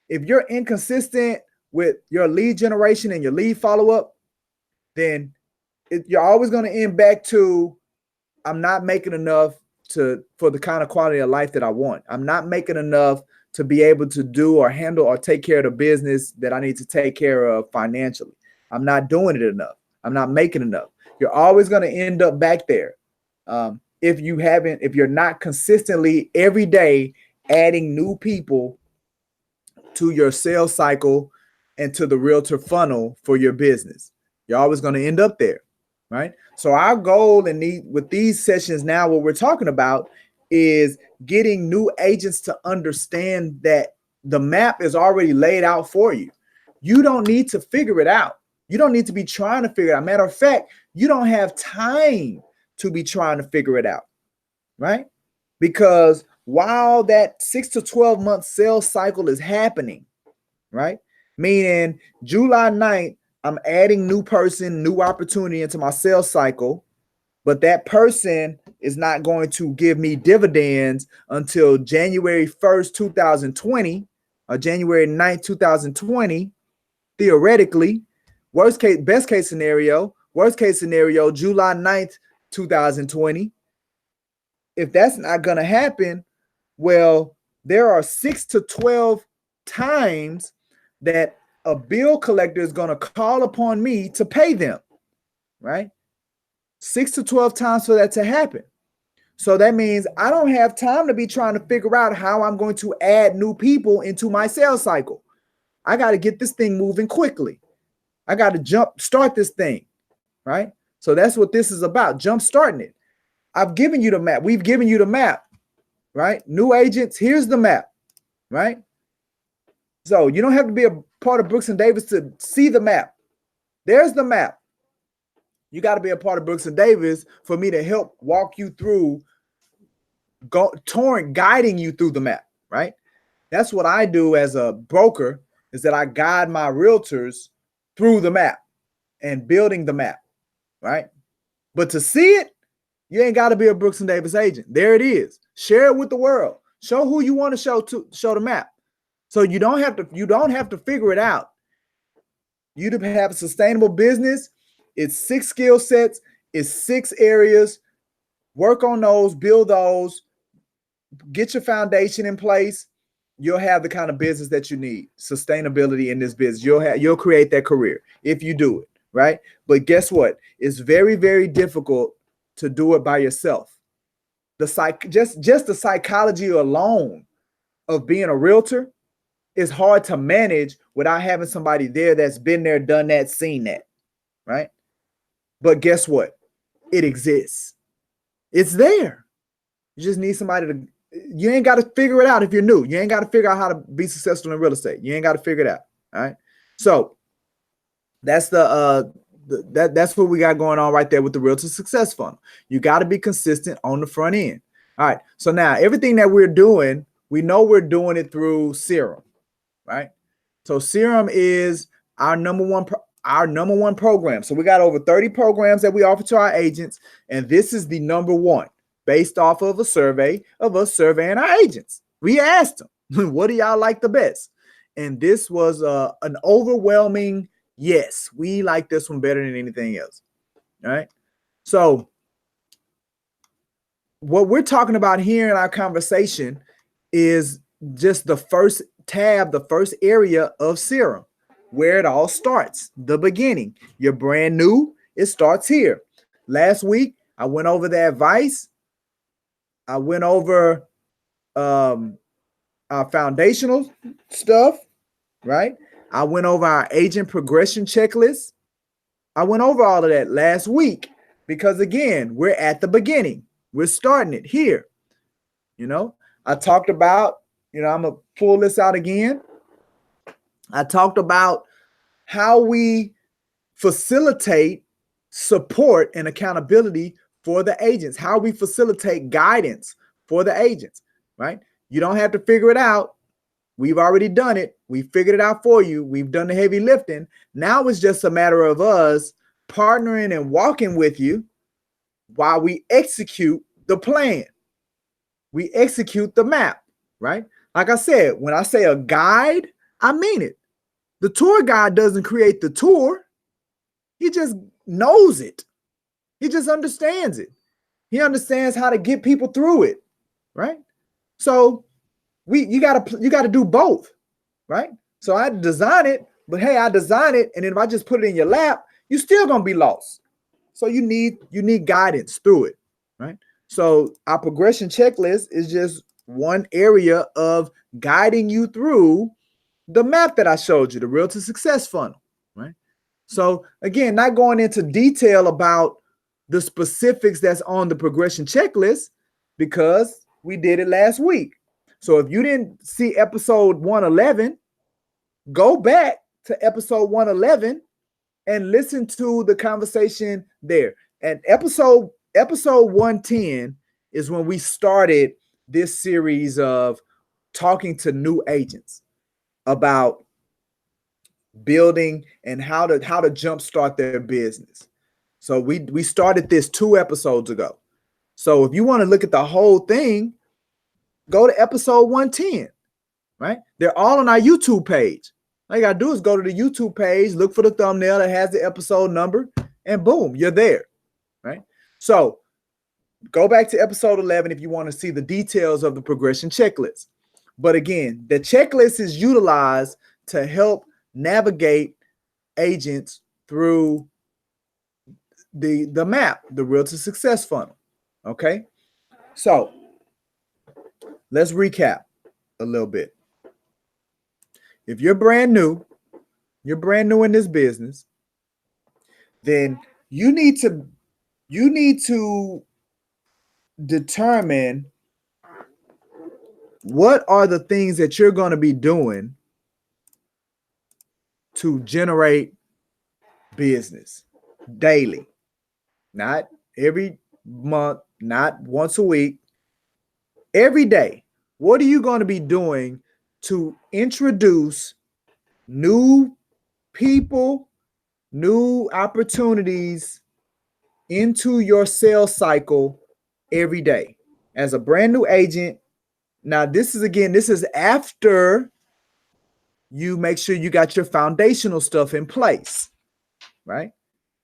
If you're inconsistent with your lead generation and your lead follow-up, then you're always going to end back to, I'm not making enough for the kind of quality of life that I want. I'm not making enough to be able to do or handle or take care of the business that I need to take care of financially. I'm not doing it enough. I'm not making enough. You're always going to end up back there. If you're not consistently every day adding new people to your sales cycle and to the realtor funnel for your business, you're always going to end up there, right? So our goal with these sessions now, what we're talking about is getting new agents to understand that the map is already laid out for you. You don't need to figure it out. You don't need to be trying to figure it out. Matter of fact, you don't have time to be trying to figure it out, right? Because while that 6 to 12 month sales cycle is happening, right? Meaning July 9th, I'm adding new person, new opportunity into my sales cycle, but that person is not going to give me dividends until January 1st, 2020, or January 9th, 2020, theoretically. Best case scenario, July 9th, 2020. If that's not going to happen, well, there are 6 to 12 times that a bill collector is going to call upon me to pay them, right? 6 to 12 times for that to happen. So that means I don't have time to be trying to figure out how I'm going to add new people into my sales cycle. I got to get this thing moving quickly. I got to start this thing, right? So that's what this is about, jump starting it. I've given you the map. We've given you the map, right? New agents, here's the map, right? So you don't have to be a part of Brooks and Davis to see the map. There's the map. You got to be a part of Brooks and Davis for me to help walk you through, guiding you through the map, right? That's what I do as a broker, is that I guide my realtors through the map and building the map, right? But to see it, you ain't got to be a Brooks and Davis agent. There it is. Share it with the world. Show who you want to show the map. So you don't have to figure it out. You to have a sustainable business, it's 6 skill sets, it's 6 areas. Work on those, build those, get your foundation in place. You'll have the kind of business that you need. Sustainability in this business. You'll create that career if you do it, right? But guess what? It's very, very difficult to do it by yourself. Just the psychology alone of being a realtor is hard to manage without having somebody there that's been there, done that, seen that, right? But guess what? It exists. It's there. You just need somebody to, you ain't got to figure it out if you're new. You ain't got to figure out how to be successful in real estate. You ain't got to figure it out. All right. So that's that's what we got going on right there with the Realtor Success Funnel. You got to be consistent on the front end. All right. So now everything that we're doing, we know we're doing it through Serum, right? So Serum is our number one program. So we got over 30 programs that we offer to our agents, and this is the number one based off of a survey of us surveying our agents. We asked them, what do y'all like the best? And this was an overwhelming yes. We like this one better than anything else. All right. So what we're talking about here in our conversation is just the first tab, the first area of Serum, where it all starts, the beginning. You're brand new, it starts here. Last week, I went over the advice. I went over our foundational stuff, right? I went over our agent progression checklist. I went over all of that last week because, again, we're at the beginning. We're starting it here. You know, I talked about, I'm going to pull this out again. I talked about how we facilitate support and accountability for the agents, how we facilitate guidance for the agents, right? You don't have to figure it out. We've already done it. We figured it out for you. We've done the heavy lifting. Now it's just a matter of us partnering and walking with you while we execute the plan. We execute the map, right? Like I said, when I say a guide, I mean it. The tour guide doesn't create the tour. He just knows it. He just understands it. He understands how to get people through it, right? So you gotta do both, right? So I design it, but hey, I design it, and then if I just put it in your lap, you're still gonna be lost. So you need guidance through it, right? So our progression checklist is just one area of guiding you through the map that I showed you, the Realtor Success Funnel, right? So again, not going into detail about the specifics that's on the progression checklist because we did it last week. So if you didn't see episode 111, go back to episode 111 and listen to the conversation there. And episode 110 is when we started this series of talking to new agents about building and how to jumpstart their business. So we started this 2 episodes ago. So if you want to look at the whole thing, go to episode 110, right? They're all on our YouTube page. All you got to do is go to the YouTube page, look for the thumbnail that has the episode number, and boom, you're there, right? So go back to episode 11 if you want to see the details of the progression checklist. But again, the checklist is utilized to help navigate agents through the map, the Realtor Success Funnel. Okay, so let's recap a little bit. If you're brand new in this business, then you need to determine what are the things that you're going to be doing to generate business daily, not every month, not once a week, every day. What are you going to be doing to introduce new people new opportunities into your sales cycle every day as a brand new agent. Now, this is after you make sure you got your foundational stuff in place, right?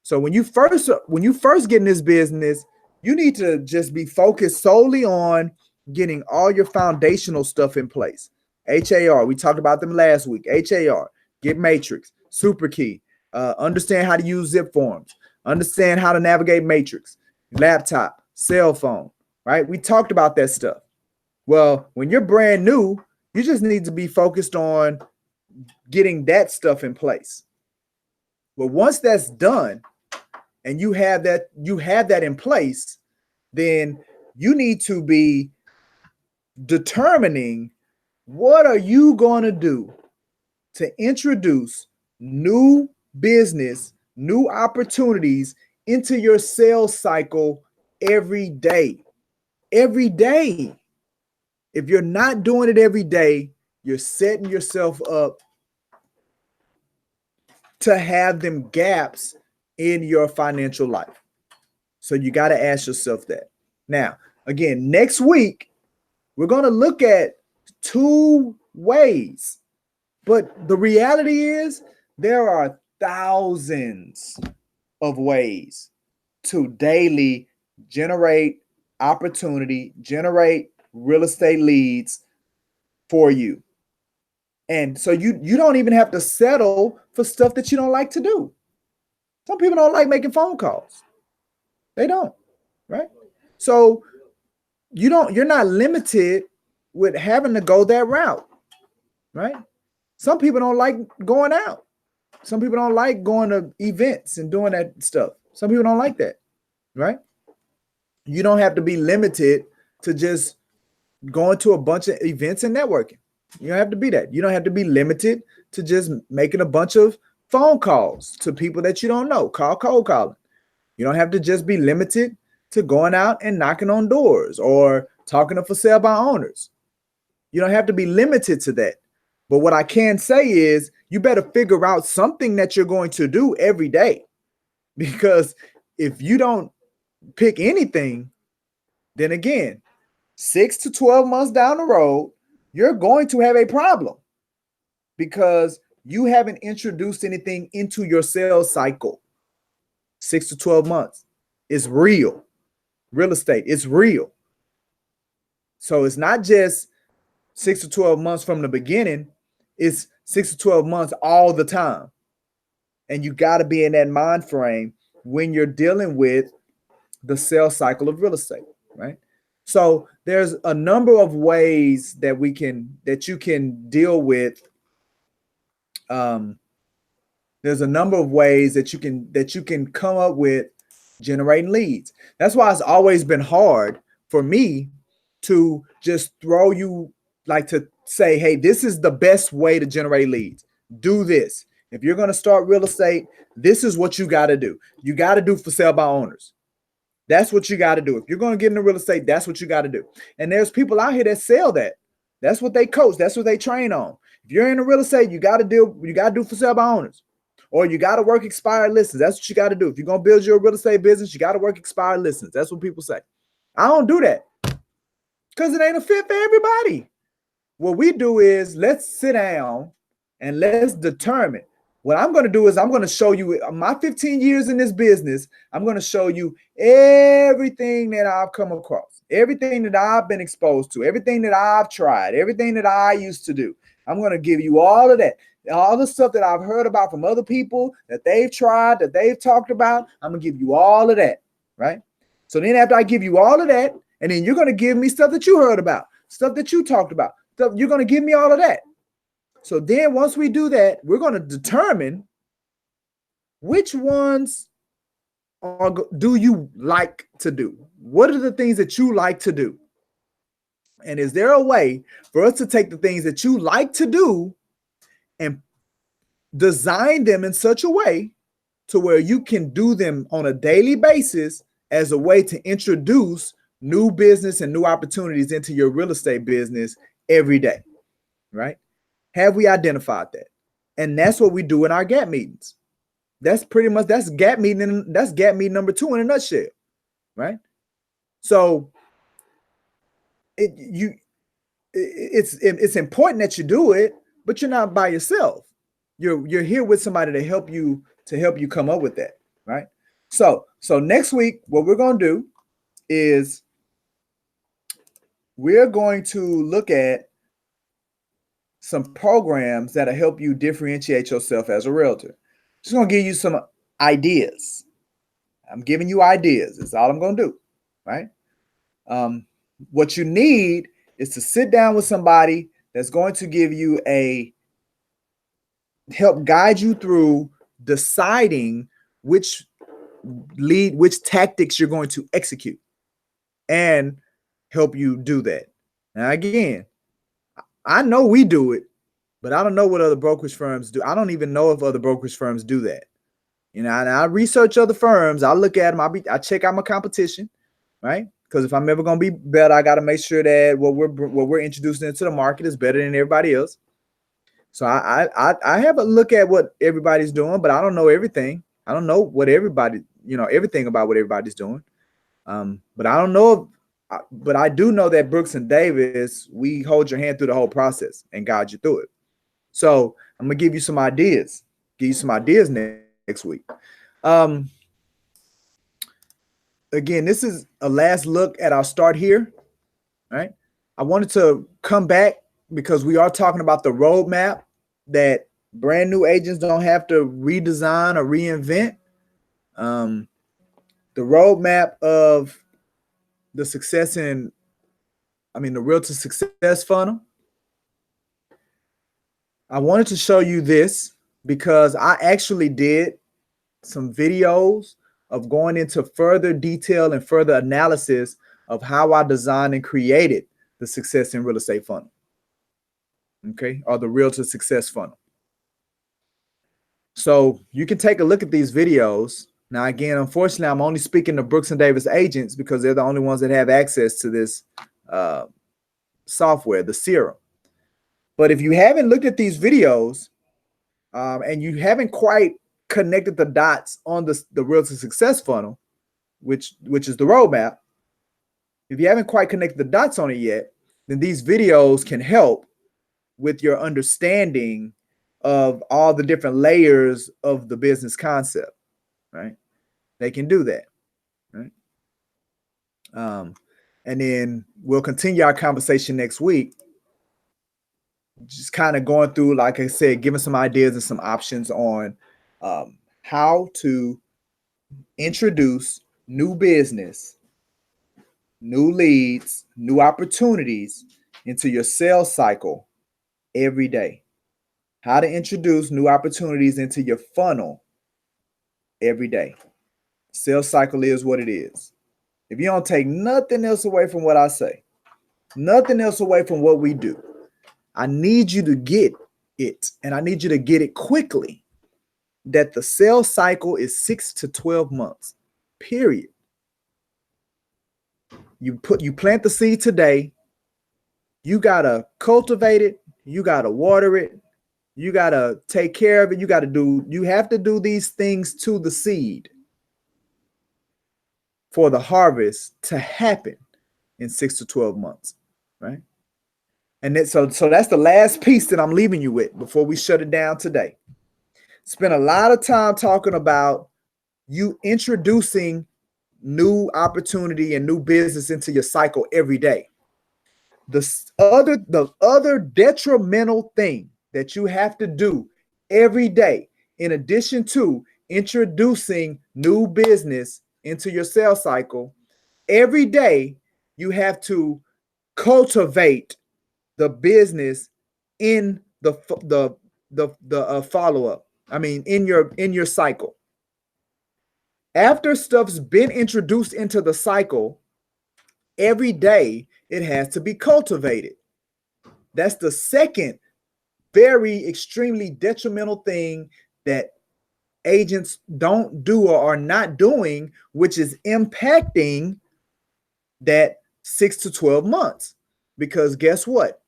So when you first get in this business, you need to just be focused solely on getting all your foundational stuff in place. HAR, we talked about them last week. HAR, get Matrix, Super Key, understand how to use zip forms, understand how to navigate Matrix, laptop, cell phone, right? We talked about that stuff. Well, when you're brand new, you just need to be focused on getting that stuff in place. But once that's done and you have that in place, then you need to be determining what are you going to do to introduce new business, new opportunities into your sales cycle every day. Every day. If you're not doing it every day, you're setting yourself up to have them gaps in your financial life. So you got to ask yourself that. Now, again, next week, we're going to look at 2 ways. But the reality is there are thousands of ways to daily generate opportunity, generate real estate leads for you. And so you don't even have to settle for stuff that you don't like to do. Some people don't like making phone calls. They don't, right? So you're not limited with having to go that route, right? Some people don't like going out. Some people don't like going to events and doing that stuff. Some people don't like that, right? You don't have to be limited to just going to a bunch of events and networking. You don't have to be that. You don't have to be limited to just making a bunch of phone calls to people that you don't know, cold calling. You don't have to just be limited to going out and knocking on doors or talking to for sale by owners. You don't have to be limited to that. But what I can say is you better figure out something that you're going to do every day. Because if you don't pick anything, then again, 6 to 12 months down the road, you're going to have a problem because you haven't introduced anything into your sales cycle. 6 to 12 months is real. Real estate, it's real. So it's not just 6 to 12 months from the beginning, it's 6 to 12 months all the time. And you got to be in that mind frame when you're dealing with the sales cycle of real estate, right? So there's a number of ways that you can deal with. There's a number of ways that you can come up with generating leads. That's why it's always been hard for me to just throw you, like, to say, hey, this is the best way to generate leads. Do this. If you're going to start real estate, this is what you got to do. You got to do for sale by owners. That's what you got to do. If you're going to get into real estate, that's what you got to do. And there's people out here that sell that. That's what they coach. That's what they train on. If you're in the real estate, you got to do for sale by owners. Or you got to work expired listings. That's what you got to do. If you're going to build your real estate business, you got to work expired listings. That's what people say. I don't do that because it ain't a fit for everybody. What we do is let's sit down and let's determine. What I'm going to do is I'm going to show you my 15 years in this business. I'm going to show you everything that I've come across, everything that I've been exposed to, everything that I've tried, everything that I used to do. I'm going to give you all of that. All the stuff that I've heard about from other people that they've tried, that they've talked about, I'm going to give you all of that, right? So then after I give you all of that, and then you're going to give me stuff that you heard about, stuff that you talked about, stuff, you're going to give me all of that. So then once we do that, we're going to determine which ones do you like to do? What are the things that you like to do? And is there a way for us to take the things that you like to do and design them in such a way to where you can do them on a daily basis as a way to introduce new business and new opportunities into your real estate business every day, right? Have we identified that? And that's what we do in our gap meetings. That's pretty much, that's gap meeting. That's gap meeting number 2 in a nutshell, right? So it's important that you do it, but you're not by yourself. You're here with somebody to help you come up with that, right? So next week, what we're going to do is we're going to look at some programs that'll help you differentiate yourself as a realtor. Just going to give you some ideas. I'm giving you ideas. That's all I'm going to do, right? What you need is to sit down with somebody that's going to give you help guide you through deciding which tactics you're going to execute and help you do that. Now, again, I know we do it, but I don't know what other brokerage firms do. I don't even know if other brokerage firms do that. You know, and I research other firms. I look at them. I check out my competition, right? Because if I'm ever going to be better, I got to make sure that what we're introducing into the market is better than everybody else. So I have a look at what everybody's doing, but I don't know everything. I don't know what everybody, everything about what everybody's doing. But I don't know. But I do know that Brooks and Davis, we hold your hand through the whole process and guide you through it. So I'm gonna give you some ideas. Next week. Again, this is a last look at our start here. Right. I wanted to come back because we are talking about the roadmap that brand new agents don't have to redesign or reinvent. The roadmap of the the Realtor Success Funnel. I wanted to show you this because I actually did some videos of going into further detail and further analysis of how I designed and created the Success in Real Estate Funnel. Okay, or the Realtor Success Funnel. So you can take a look at these videos. Now, again, unfortunately, I'm only speaking to Brooks and Davis agents because they're the only ones that have access to this software, the Serum. But if you haven't looked at these videos and you haven't quite connected the dots on the Realtor Success Funnel, which is the roadmap, if you haven't quite connected the dots on it yet, then these videos can help with your understanding of all the different layers of the business concept, right? They can do that, right? And then we'll continue our conversation next week, just kind of going through, like I said, giving some ideas and some options on how to introduce new business, new leads, new opportunities into your sales cycle every day. How to introduce new opportunities into your funnel every day. Sales cycle is what it is. If you don't take nothing else away from what I say, nothing else away from what we do, I need you to get it, and I need you to get it quickly, that the sales cycle is 6 to 12 months, period. You plant the seed today, you got to cultivate it, you got to water it, you got to take care of it, you have to do these things to the seed for the harvest to happen in 6 to 12 months, right? And then, so that's the last piece that I'm leaving you with before we shut it down today. Spend a lot of time talking about you introducing new opportunity and new business into your cycle every day. The other detrimental thing that you have to do every day, in addition to introducing new business into your sales cycle, every day you have to cultivate the business in the follow-up. I mean, in your cycle. After stuff's been introduced into the cycle, every day it has to be cultivated. That's the second very extremely detrimental thing that agents don't do or are not doing, which is impacting that 6 to 12 months. Because guess what?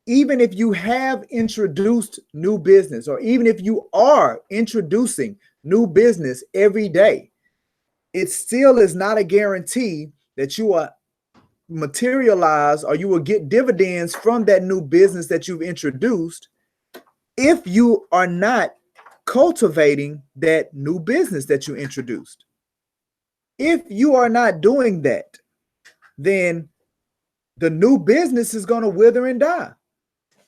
even if you have introduced new business, or even if you are introducing new business every day, it still is not a guarantee that you will materialize or you will get dividends from that new business that you've introduced if you are not cultivating that new business that you introduced. If you are not doing that, then the new business is going to wither and die.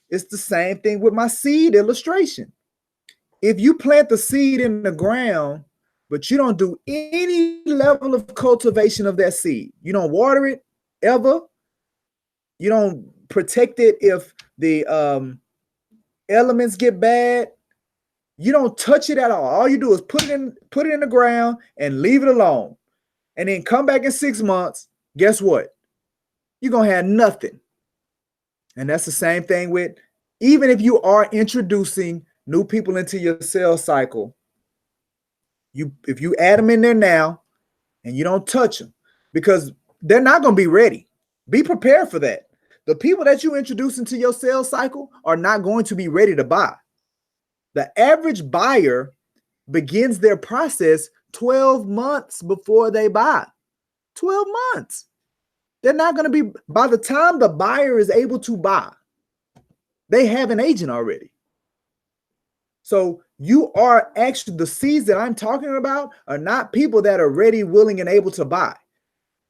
It's the same thing with my seed illustration. If you plant the seed in the ground, but you don't do any level of cultivation of that seed, you don't water it ever, you don't protect it if the elements get bad, you don't touch it at all you do is put it in the ground and leave it alone, and then come back in 6 months. Guess what? You're gonna have nothing. And that's the same thing with, even if you are introducing new people into your sales cycle, if you add them in there now and you don't touch them, because they're not going to be ready. Be prepared for that. The people that you introduce into your sales cycle are not going to be ready to buy. The average buyer begins their process 12 months before they buy. 12 months. They're not going to be, by the time the buyer is able to buy, they have an agent already. So you are actually, the seeds that I'm talking about are not people that are ready, willing, and able to buy.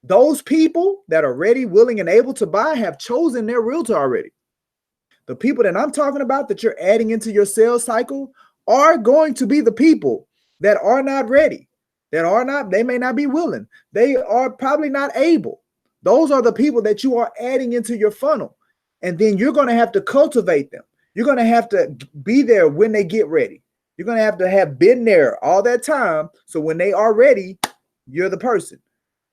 Those people that are ready, willing, and able to buy have chosen their realtor already. The people that I'm talking about that you're adding into your sales cycle are going to be the people that are not ready, they may not be willing, they are probably not able. Those are the people that you are adding into your funnel. And then you're going to have to cultivate them. You're going to have to be there when they get ready. You're going to have been there all that time. So when they are ready, you're the person.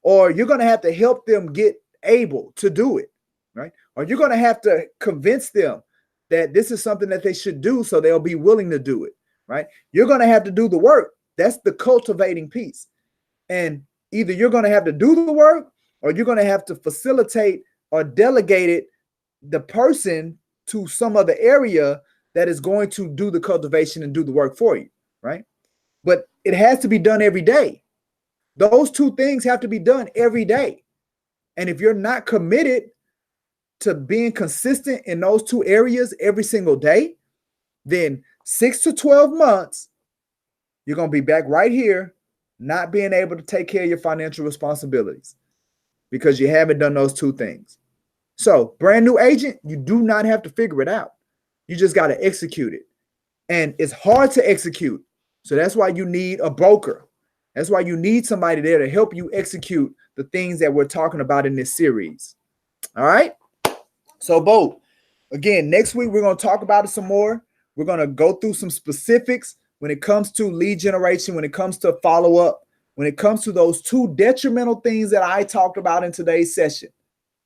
Or you're going to have to help them get able to do it, right? Or you're going to have to convince them that this is something that they should do so they'll be willing to do it, right? You're going to have to do the work. That's the cultivating piece. And either you're going to have to do the work, or you're going to have to facilitate or delegate it, the person, to some other area that is going to do the cultivation and do the work for you, right? But it has to be done every day. Those two things have to be done every day. And if you're not committed to being consistent in those two areas every single day, then 6 to 12 months, you're going to be back right here, not being able to take care of your financial responsibilities because you haven't done those two things. So, brand new agent, you do not have to figure it out. You just got to execute it. And it's hard to execute. So that's why you need a broker. That's why you need somebody there to help you execute the things that we're talking about in this series. All right? So, Bo, again, next week we're going to talk about it some more. We're going to go through some specifics when it comes to lead generation, when it comes to follow-up, when it comes to those two detrimental things that I talked about in today's session.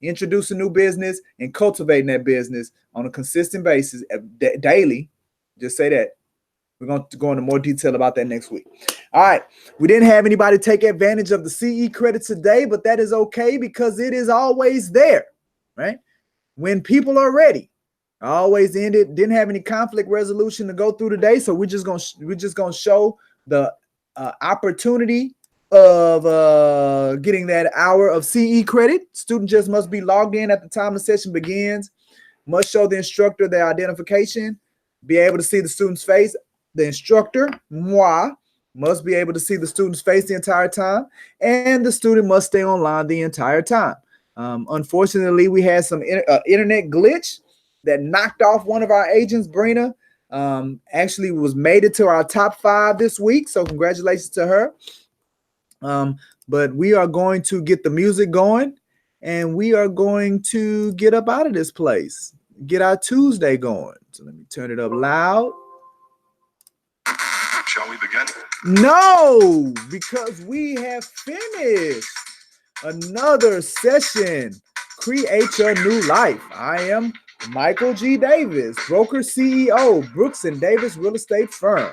Introduce a new business and cultivating that business on a consistent basis daily. Just say that. We're going to go into more detail about that next week. All right. We didn't have anybody take advantage of the CE credit today, but that is okay because it is always there, right? When people are ready. I always didn't have any conflict resolution to go through today, so we're just gonna show the opportunity of getting that hour of CE credit. Student just must be logged in at the time the session begins, must show the instructor their identification, be able to see the student's face. The instructor, moi, must be able to see the student's face the entire time, and the student must stay online the entire time. Unfortunately, we had some internet glitch that knocked off one of our agents, Brina. Actually made it to our top 5 this week, so congratulations to her. But we are going to get the music going, and we are going to get up out of this place, get our Tuesday going. So let me turn it up loud. Shall we begin? No, because we have finished another session. Create your new life. I am Michael G. Davis, broker CEO, Brooks and Davis Real Estate Firm.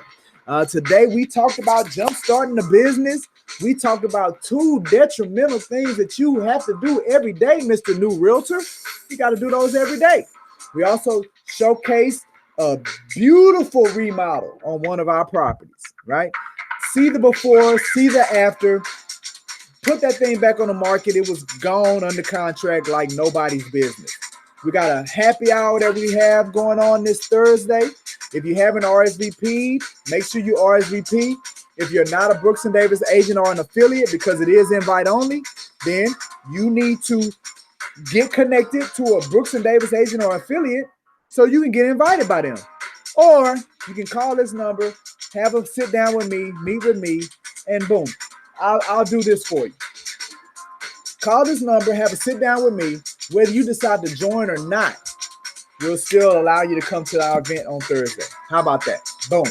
Today we talked about jumpstarting the business. We talked about 2 detrimental things that you have to do every day, Mr. New Realtor. You got to do those every day. We also showcased a beautiful remodel on one of our properties, right? See the before, see the after. Put that thing back on the market. It was gone under contract like nobody's business. We got a happy hour that we have going on this Thursday. If you haven't RSVP'd, make sure you RSVP. If you're not a Brooks & Davis agent or an affiliate, because it is invite only, then you need to get connected to a Brooks & Davis agent or affiliate so you can get invited by them. Or you can call this number, have them sit down with me, meet with me, and boom, I'll do this for you. Call this number, have a sit down with me. Whether you decide to join or not, we'll still allow you to come to our event on Thursday. How about that? Boom.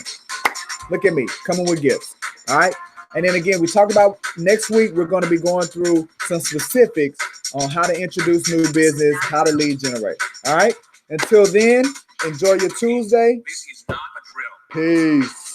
Look at me, coming with gifts. All right. And then again, we talk about next week, we're going to be going through some specifics on how to introduce new business, how to lead generate. All right. Until then, enjoy your Tuesday. Peace.